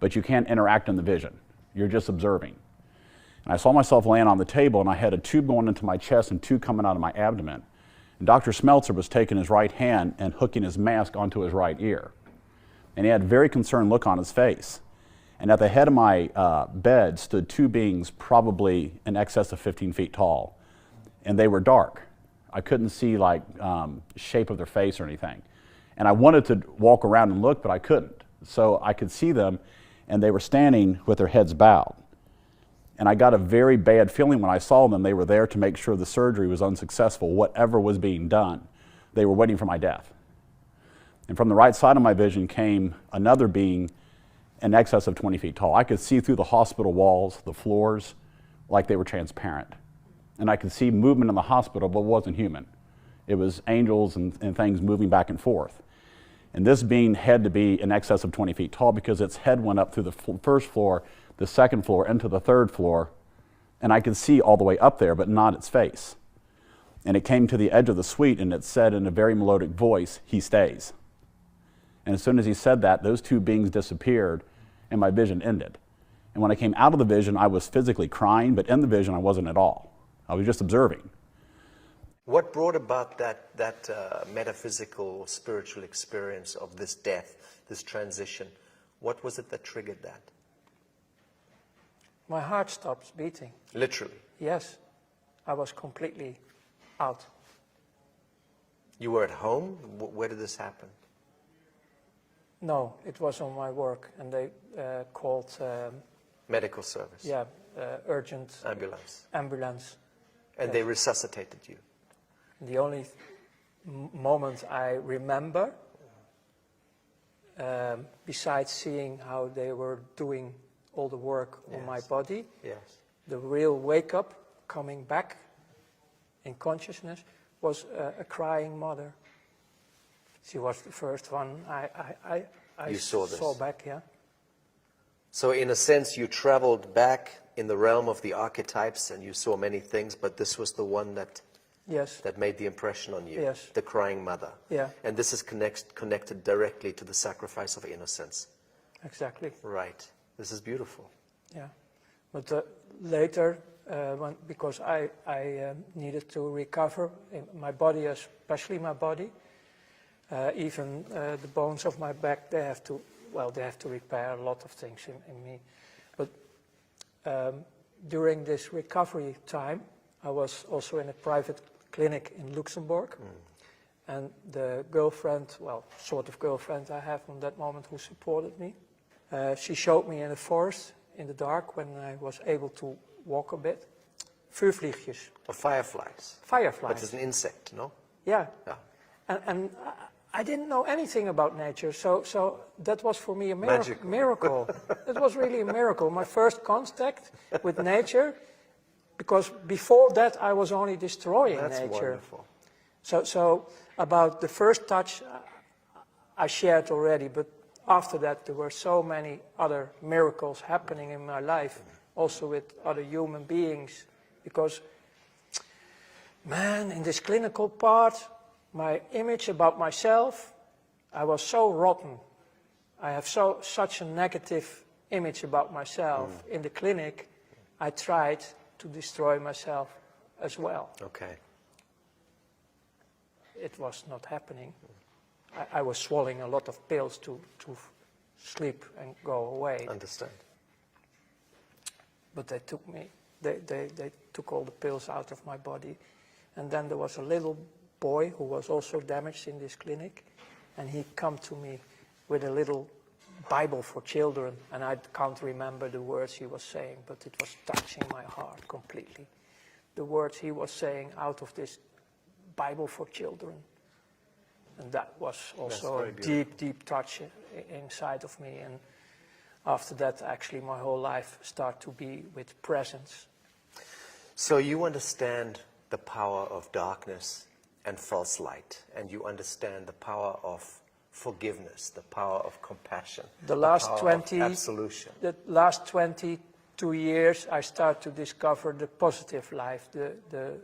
Speaker 7: But you can't interact in the vision. You're just observing. And I saw myself laying on the table, and I had a tube going into my chest and two coming out of my abdomen. And Dr. Smeltzer was taking his right hand and hooking his mask onto his right ear. And he had a very concerned look on his face. And at the head of my bed stood two beings probably in excess of 15 feet tall. And they were dark. I couldn't see like shape of their face or anything. And I wanted to walk around and look, but I couldn't. So I could see them, and they were standing with their heads bowed. And I got a very bad feeling when I saw them. They were there to make sure the surgery was unsuccessful, whatever was being done. They were waiting for my death. And from the right side of my vision came another being in excess of 20 feet tall. I could see through the hospital walls, the floors, like they were transparent. And I could see movement in the hospital, but it wasn't human. It was angels and things moving back and forth. And this being had to be in excess of 20 feet tall because its head went up through the first floor, the second floor, into the third floor, and I could see all the way up there, but not its face. And it came to the edge of the suite, and it said in a very melodic voice, "He stays." And as soon as he said that, those two beings disappeared, and my vision ended. And when I came out of the vision, I was physically crying, but in the vision, I wasn't at all. I was just observing.
Speaker 5: What brought about that metaphysical, spiritual experience of this death, this transition? What was it that triggered that?
Speaker 21: My heart stops beating.
Speaker 5: Literally?
Speaker 21: Yes. I was completely out.
Speaker 5: You were at home? Where did this happen?
Speaker 21: No, it was on my work, and they called...
Speaker 5: medical service?
Speaker 21: Yeah, urgent...
Speaker 5: Ambulance?
Speaker 21: Ambulance.
Speaker 5: And
Speaker 21: yes.
Speaker 5: They resuscitated you?
Speaker 21: The only moment I remember, besides seeing how they were doing all the work on my body, the real wake-up, coming back in consciousness, was a crying mother. She was the first one I saw back, yeah.
Speaker 5: So in a sense, you traveled back in the realm of the archetypes and you saw many things, but this was the one that made the impression on you, the crying mother.
Speaker 21: Yeah.
Speaker 5: And this is connected directly to the sacrifice of innocence.
Speaker 21: Exactly.
Speaker 5: Right. This is beautiful.
Speaker 21: Yeah. But later, because I needed to recover in my body, especially my body, even the bones of my back, they have to repair a lot of things in me. But during this recovery time, I was also in a private clinic in Luxembourg. And the girlfriend, well, sort of girlfriend I have from that moment who supported me, she showed me in the forest, in the dark, when I was able to walk a bit, vuurvliegjes.
Speaker 5: Or fireflies.
Speaker 21: Fireflies.
Speaker 5: But it's an insect, no?
Speaker 21: Yeah. And I didn't know anything about nature, so that was for me a miracle. It was really a miracle. My first contact with nature, because before that I was only destroying nature.
Speaker 5: That's wonderful.
Speaker 21: So about the first touch I shared already, but after that there were so many other miracles happening in my life, also with other human beings, because, man, in this clinical part, my image about myself, I was so rotten. I have such a negative image about myself. In the clinic, I tried to destroy myself as well.
Speaker 5: Okay.
Speaker 21: It was not happening. I was swallowing a lot of pills to sleep and go away.
Speaker 5: Understand.
Speaker 21: But they took me, they took all the pills out of my body. And then there was a little boy who was also damaged in this clinic, and he come to me with a little Bible for children, and I can't remember the words he was saying, but it was touching my heart completely. The words he was saying out of this Bible for children. And that was also a deep, deep touch inside of me. And after that, actually, my whole life started to be with presence.
Speaker 5: So you understand the power of darkness and false light, and you understand the power of forgiveness, the power of compassion,
Speaker 21: the last
Speaker 5: power
Speaker 21: 20
Speaker 5: of absolution.
Speaker 21: The last 22 years, I start to discover the positive life, the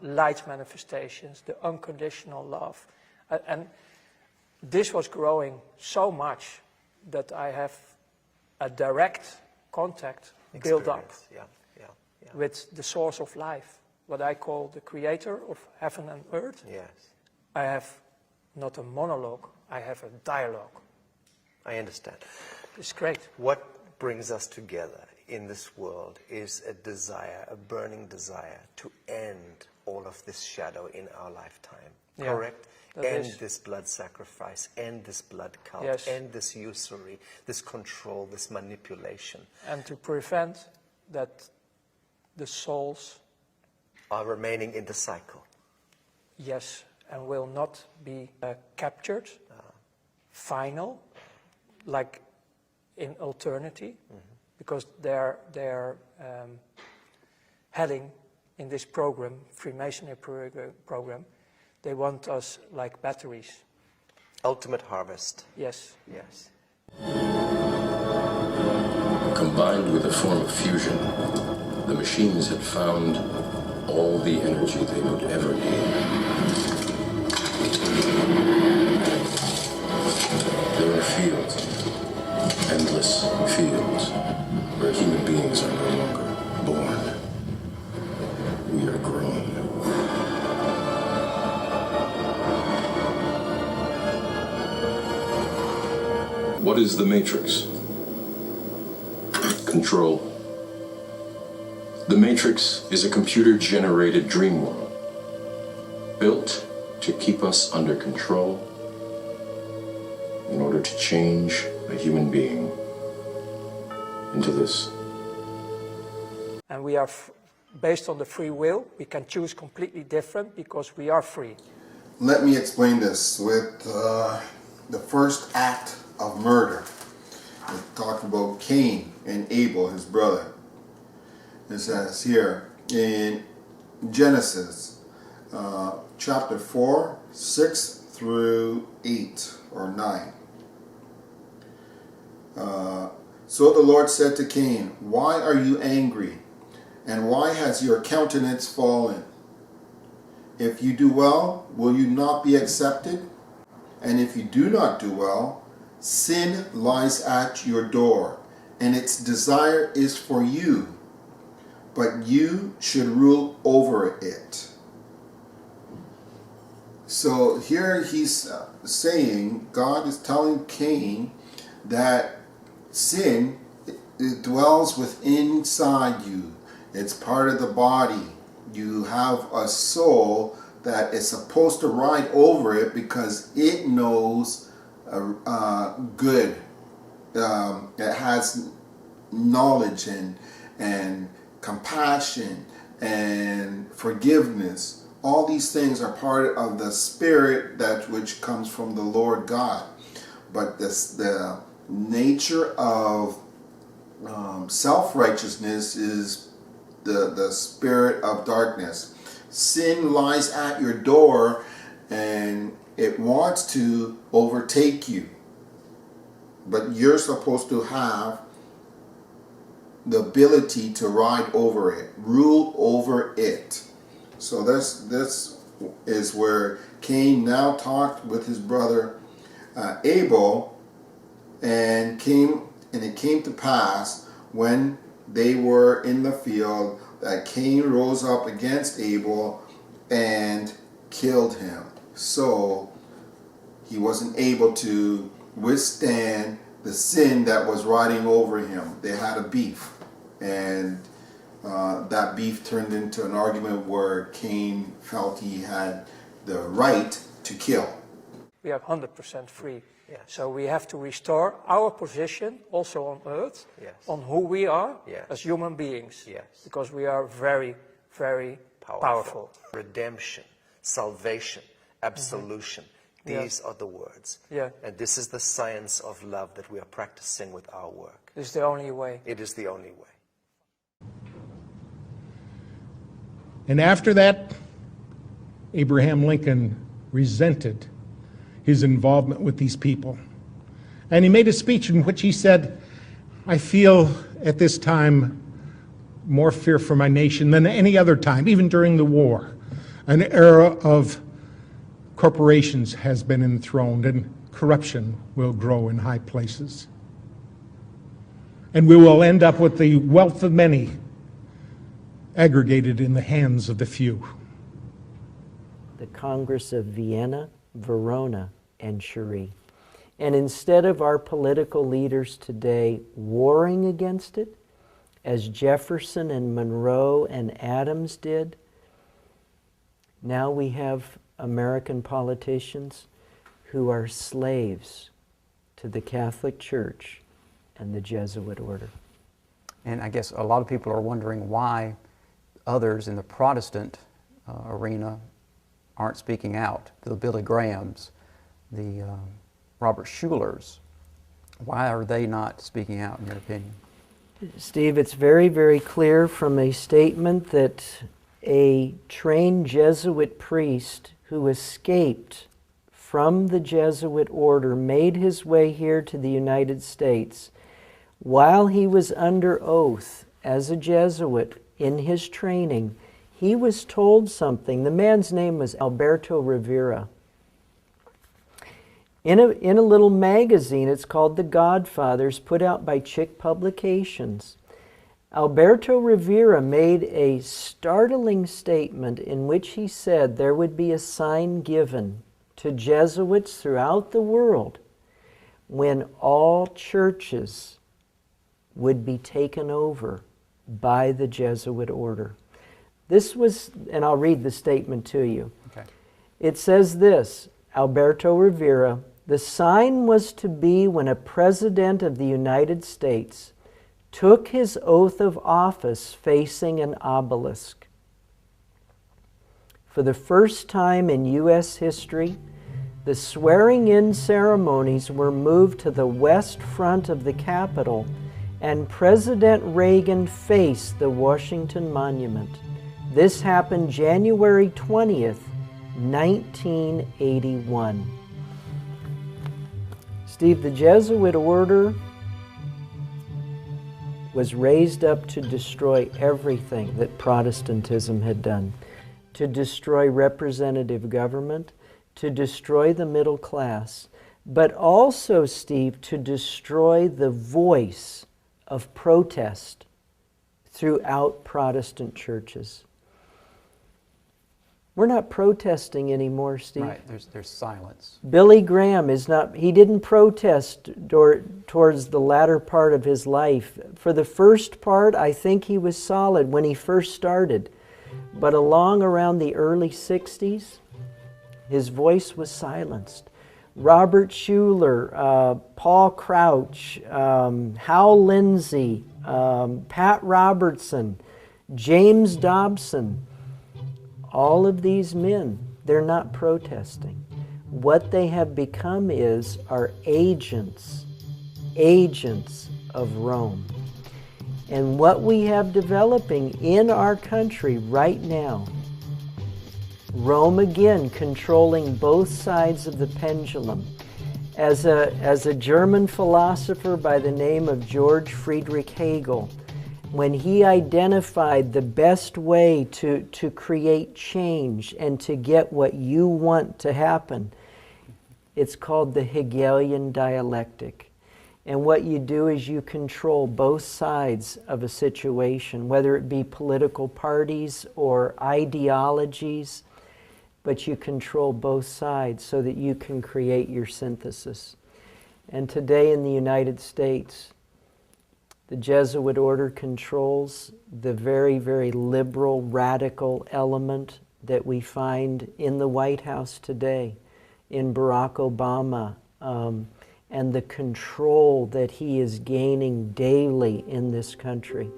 Speaker 21: light manifestations, the unconditional love, and this was growing so much that I have a direct contact built up with the source of life, what I call the creator of heaven and earth.
Speaker 5: Yes.
Speaker 21: I have not a monologue, I have a dialogue.
Speaker 5: I understand.
Speaker 21: It's great.
Speaker 5: What brings us together in this world is a desire, a burning desire to end all of this shadow in our lifetime.
Speaker 21: Yeah,
Speaker 5: correct?
Speaker 21: that
Speaker 5: End
Speaker 21: is.
Speaker 5: this blood sacrifice, end this blood cult,
Speaker 21: Yes.
Speaker 5: end this usury, this control, this manipulation.
Speaker 21: And to prevent that the souls
Speaker 5: are remaining in the cycle.
Speaker 21: Yes, and will not be captured, final, like in eternity, because they're heading in this program, Freemasonry program. They want us like batteries.
Speaker 5: Ultimate harvest.
Speaker 21: Yes.
Speaker 5: Yes.
Speaker 8: Combined with a form of fusion, the machines had found all the energy they would ever need. There are fields, endless fields, where human beings are no longer born. We are grown. What is the Matrix? Control. The Matrix is a computer-generated dream world, built to keep us under control in order to change a human being into this.
Speaker 21: And we are, based on the free will, we can choose completely different because we are free.
Speaker 1: Let me explain this with the first act of murder. We're talking about Cain and Abel, his brother. It says here in Genesis chapter 4, 6 through 8 or 9. So the Lord said to Cain, "Why are you angry? And why has your countenance fallen? If you do well, will you not be accepted? And if you do not do well, sin lies at your door, and its desire is for you, but you should rule over it." So here he's saying, God is telling Cain that sin, it dwells within inside you. It's part of the body. You have a soul that is supposed to ride over it because it knows good. It has knowledge and compassion and forgiveness. All these things are part of the spirit that which comes from the Lord God. But the nature of self-righteousness is the spirit of darkness. Sin lies at your door and it wants to overtake you. But you're supposed to have the ability to ride over it, rule over it. So this is where Cain now talked with his brother Abel, and it came to pass when they were in the field that Cain rose up against Abel and killed him. So he wasn't able to withstand the sin that was riding over him. They had a beef, and that beef turned into an argument where Cain felt he had the right to kill.
Speaker 21: We are 100% free. Yes. So we have to restore our position also on earth, yes, on who we are, yes, as human beings.
Speaker 5: Yes.
Speaker 21: Because we are very, very powerful.
Speaker 5: Redemption, salvation, absolution. These are the words.
Speaker 21: Yeah.
Speaker 5: And this is the science of love that we are practicing with our work.
Speaker 21: This is the only way.
Speaker 5: It is the only way.
Speaker 23: And after that, Abraham Lincoln resented his involvement with these people. And he made a speech in which he said, "I feel at this time more fear for my nation than any other time, even during the war. An era of corporations has been enthroned, and corruption will grow in high places. And we will end up with the wealth of many aggregated in the hands of the few."
Speaker 12: The Congress of Vienna, Verona, and Cherie. And instead of our political leaders today warring against it, as Jefferson and Monroe and Adams did, now we have American politicians who are slaves to the Catholic Church and the Jesuit order.
Speaker 13: And I guess a lot of people are wondering why others in the Protestant arena aren't speaking out. The Billy Grahams, the Robert Schulers, why are they not speaking out, in your opinion?
Speaker 12: Steve, it's very, very clear from a statement that a trained Jesuit priest who escaped from the Jesuit order made his way here to the United States. While he was under oath as a Jesuit in his training, he was told something. The man's name was Alberto Rivera. In a little magazine, it's called The Godfathers, put out by Chick Publications, Alberto Rivera made a startling statement in which he said there would be a sign given to Jesuits throughout the world when all churches would be taken over by the Jesuit order. This was, and I'll read the statement to you.
Speaker 13: Okay.
Speaker 12: It says this, Alberto Rivera, the sign was to be when a president of the United States took his oath of office facing an obelisk. For the first time in U.S. history, the swearing-in ceremonies were moved to the west front of the Capitol, and President Reagan faced the Washington Monument. This happened January 20th, 1981. Steve, the Jesuit order was raised up to destroy everything that Protestantism had done, to destroy representative government, to destroy the middle class, but also, Steve, to destroy the voice of protest throughout Protestant churches. We're not protesting anymore, Steve.
Speaker 13: Right, there's silence.
Speaker 12: Billy Graham is not, he didn't protest towards the latter part of his life. For the first part, I think he was solid when he first started. But along around the early 60s, his voice was silenced. Robert Schuller, Paul Crouch, Hal Lindsey, Pat Robertson, James Dobson, all of these men, they're not protesting. What they have become are agents of Rome. And what we have developing in our country right now, Rome again controlling both sides of the pendulum. As a German philosopher by the name of George Friedrich Hegel, when he identified the best way to create change and to get what you want to happen, it's called the Hegelian dialectic. And what you do is you control both sides of a situation, whether it be political parties or ideologies, but you control both sides so that you can create your synthesis. And today in the United States, the Jesuit order controls the very, very liberal, radical element that we find in the White House today, in Barack Obama, and the control that he is gaining daily in this country.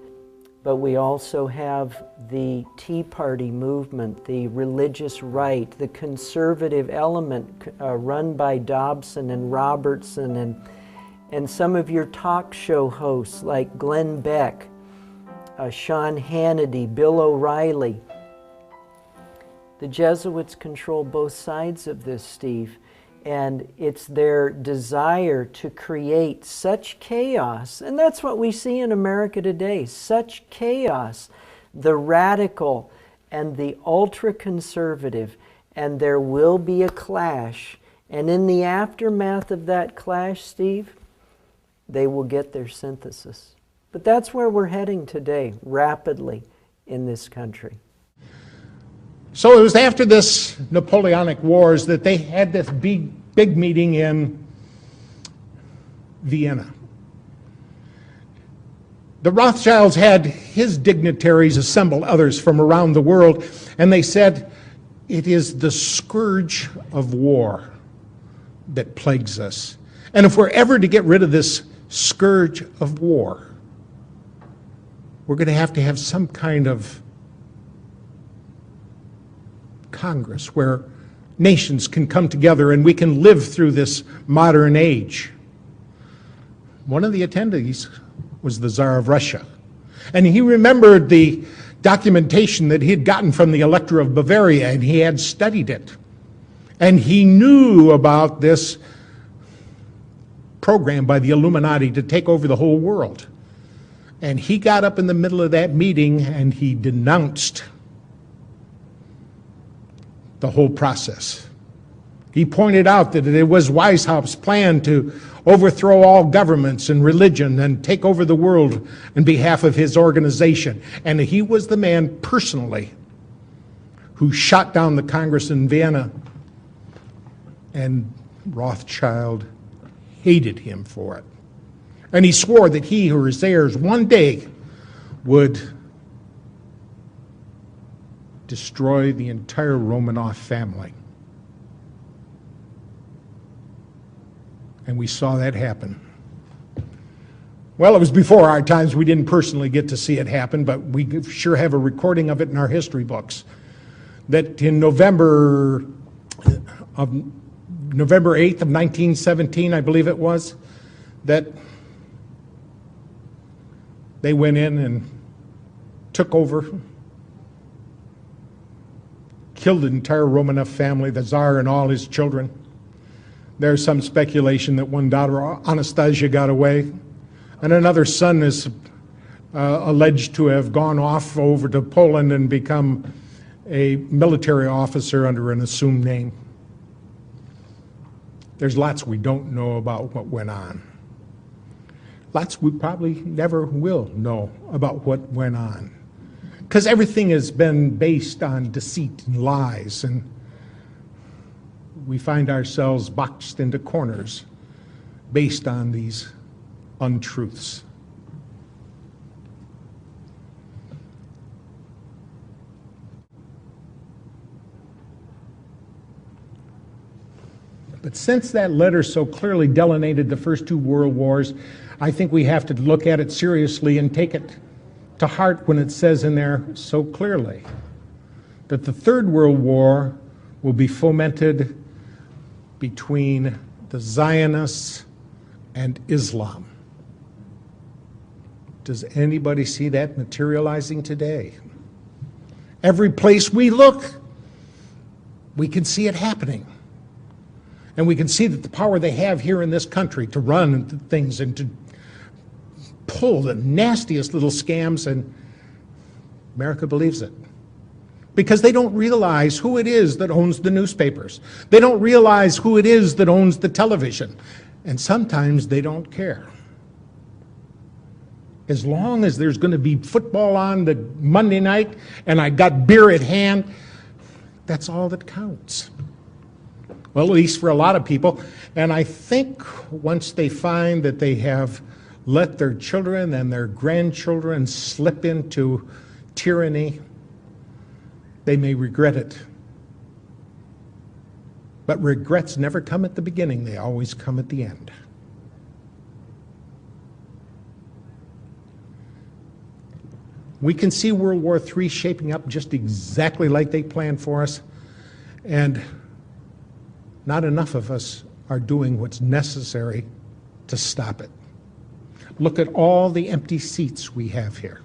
Speaker 12: But we also have the Tea Party movement, the religious right, the conservative element run by Dobson and Robertson and some of your talk show hosts like Glenn Beck, Sean Hannity, Bill O'Reilly. The Jesuits control both sides of this, Steve, and it's their desire to create such chaos, and that's what we see in America today, such chaos, the radical and the ultra-conservative, and there will be a clash, and in the aftermath of that clash, Steve, they will get their synthesis. But that's where we're heading today, rapidly, in this country.
Speaker 23: So it was after this Napoleonic Wars that they had this big meeting in Vienna. The Rothschilds had his dignitaries assemble others from around the world, and they said, it is the scourge of war that plagues us. And if we're ever to get rid of this scourge of war, we're going to have some kind of Congress where nations can come together and we can live through this modern age. One of the attendees was the Tsar of Russia. And he remembered the documentation that he had gotten from the Elector of Bavaria, and he had studied it. And he knew about this program by the Illuminati to take over the whole world. And he got up in the middle of that meeting and he denounced the whole process. He pointed out that it was Weishaupt's plan to overthrow all governments and religion and take over the world on behalf of his organization. And he was the man personally who shot down the Congress in Vienna, and Rothschild hated him for it. And he swore that he or his heirs one day would destroy the entire Romanov family. And we saw that happen. Well, it was before our times. We didn't personally get to see it happen, but we sure have a recording of it in our history books. That in November 8th of 1917, I believe it was, that they went in and took over, killed the entire Romanov family, the Tsar and all his children. There's some speculation that one daughter, Anastasia, got away, and another son is alleged to have gone off over to Poland and become a military officer under an assumed name. There's lots we don't know about what went on. Lots we probably never will know about what went on, because everything has been based on deceit and lies, and we find ourselves boxed into corners based on these untruths. But since that letter so clearly delineated the first two world wars, I think we have to look at it seriously and take it to heart when it says in there so clearly that the Third World War will be fomented between the Zionists and Islam. Does anybody see that materializing today? Every place we look, we can see it happening. And we can see that the power they have here in this country to run things and to pull the nastiest little scams, and America believes it. Because they don't realize who it is that owns the newspapers. They don't realize who it is that owns the television. And sometimes they don't care. As long as there's going to be football on the Monday night and I got beer at hand, that's all that counts. Well, at least for a lot of people. And I think once they find that they have let their children and their grandchildren slip into tyranny, they may regret it. But regrets never come at the beginning, they always come at the end. We can see World War III shaping up just exactly like they planned for us, and not enough of us are doing what's necessary to stop it. Look at all the empty seats we have here.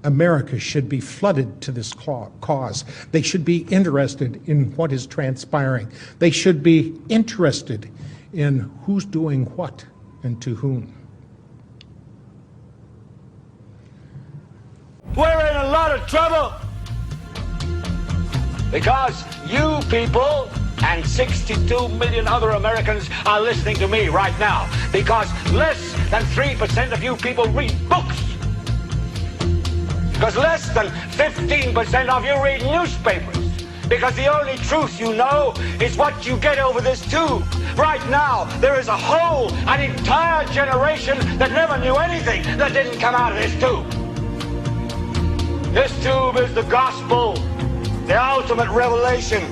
Speaker 23: America should be flooded to this cause. They should be interested in what is transpiring. They should be interested in who's doing what and to whom.
Speaker 14: We're in a lot of trouble because you people and 62 million other Americans are listening to me right now, because less than 3% of you people read books, because less than 15% of you read newspapers, Because the only truth you know is what you get over this tube. Right now, there is an entire generation that never knew anything that didn't come out of this tube. This tube is the gospel, the ultimate revelation.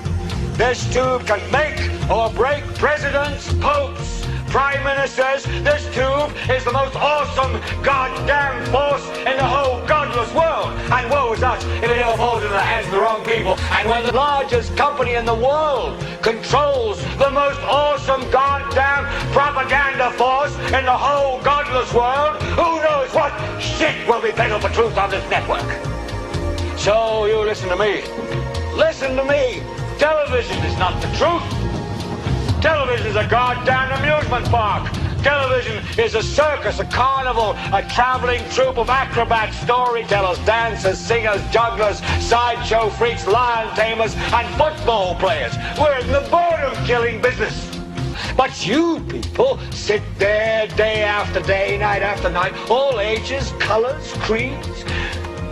Speaker 14: This tube can make or break presidents, popes, prime ministers. This tube is the most awesome goddamn force in the whole godless world. And woe is us if it ever falls into the hands of the wrong people. And when the largest company in the world controls the most awesome goddamn propaganda force in the whole godless world, who knows what shit will be peddled for truth on this network. So you listen to me. Listen to me. Television is not the truth. Television is a goddamn amusement park. Television is a circus, a carnival, a traveling troupe of acrobats, storytellers, dancers, singers, jugglers, sideshow freaks, lion tamers, and football players. We're in the boredom-killing business. But you people sit there day after day, night after night, all ages, colors, creeds.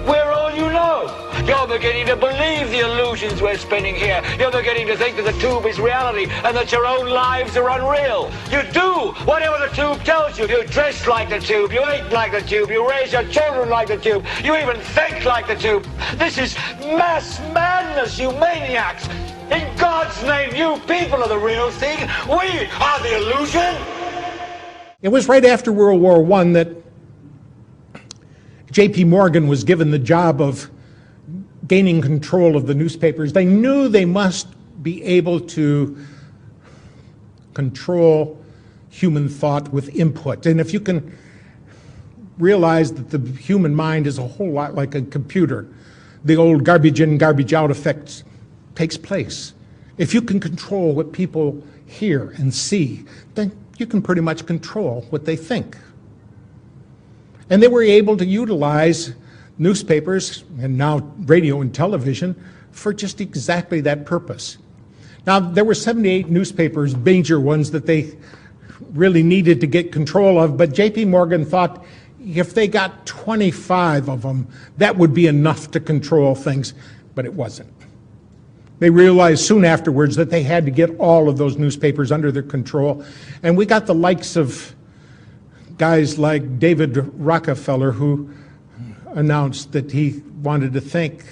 Speaker 14: We're all you know. You're beginning to believe the illusions we're spinning here. You're beginning to think that the tube is reality and that your own lives are unreal. You do whatever the tube tells you. You dress like the tube. You eat like the tube. You raise your children like the tube. You even think like the tube. This is mass madness, you maniacs. In God's name, you people are the real thing. We are the illusion.
Speaker 23: It was right after World War I that J.P. Morgan was given the job of gaining control of the newspapers. They knew they must be able to control human thought with input. And if you can realize that the human mind is a whole lot like a computer, the old garbage in, garbage out effect takes place. If you can control what people hear and see, then you can pretty much control what they think. And they were able to utilize newspapers and now radio and television for just exactly that purpose. Now, there were 78 newspapers, major ones, that they really needed to get control of, but J.P. Morgan thought if they got 25 of them, that would be enough to control things, but it wasn't. They realized soon afterwards that they had to get all of those newspapers under their control, and we got the likes of guys like David Rockefeller, who announced that he wanted to thank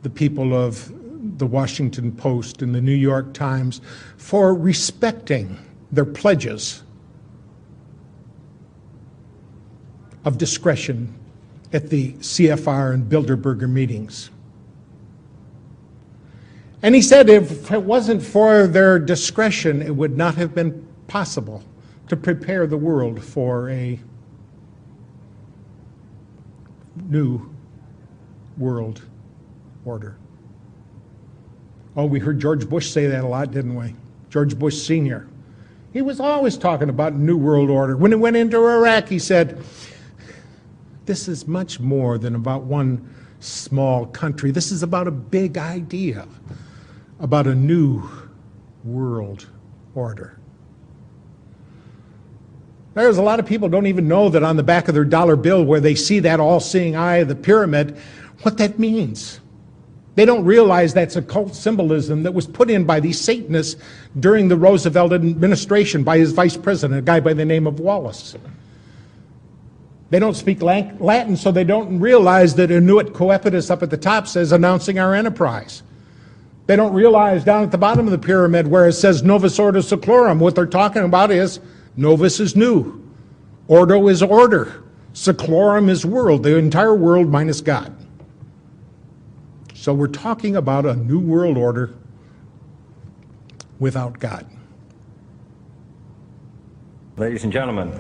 Speaker 23: the people of the Washington Post and the New York Times for respecting their pledges of discretion at the CFR and Bilderberger meetings. And he said if it wasn't for their discretion, it would not have been possible to prepare the world for a new world order. Oh, we heard George Bush say that a lot, didn't we? George Bush Sr. He was always talking about new world order. When he went into Iraq, he said, this is much more than about one small country. This is about a big idea, about a new world order. There's a lot of people don't even know that on the back of their dollar bill where they see that all-seeing eye of the pyramid, what that means. They don't realize that's occult symbolism that was put in by these Satanists during the Roosevelt administration by his vice president, a guy by the name of Wallace. They don't speak Latin, so they don't realize that Inuit Coepitus up at the top says announcing our enterprise. They don't realize down at the bottom of the pyramid where it says Novus Ordo Seclorum, what they're talking about is Novus is new, Ordo is order, Seclorum is world, the entire world minus God. So we're talking about a new world order without God.
Speaker 15: Ladies and gentlemen,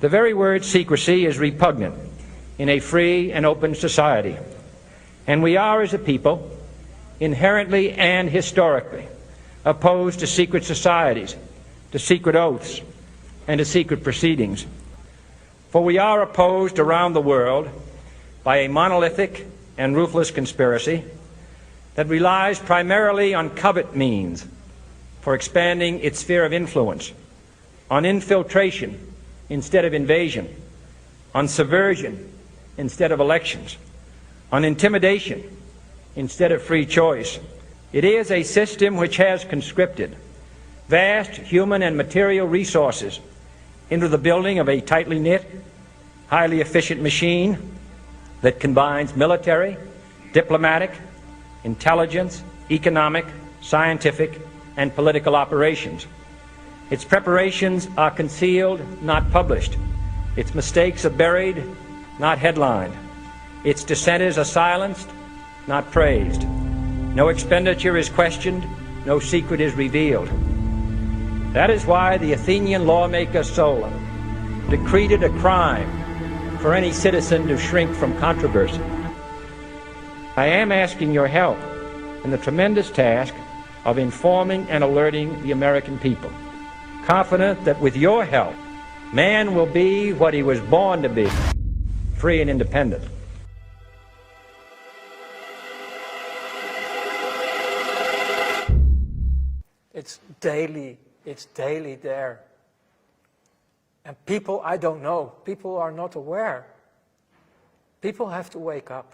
Speaker 15: the very word secrecy is repugnant in a free and open society, and we are, as a people, inherently and historically opposed to secret societies, to secret oaths, and to secret proceedings. For we are opposed around the world by a monolithic and ruthless conspiracy that relies primarily on covert means for expanding its sphere of influence, on infiltration instead of invasion, on subversion instead of elections, on intimidation instead of free choice. It is a system which has conscripted vast human and material resources into the building of a tightly knit, highly efficient machine that combines military, diplomatic, intelligence, economic, scientific, and political operations. Its preparations are concealed, not published. Its mistakes are buried, not headlined. Its dissenters are silenced, not praised. No expenditure is questioned, no secret is revealed. That is why the Athenian lawmaker Solon decreed it a crime for any citizen to shrink from controversy. I am asking your help in the tremendous task of informing and alerting the American people, confident that with your help, man will be what he was born to be, free and independent.
Speaker 21: It's daily there. And people, I don't know, people are not aware. People have to wake up.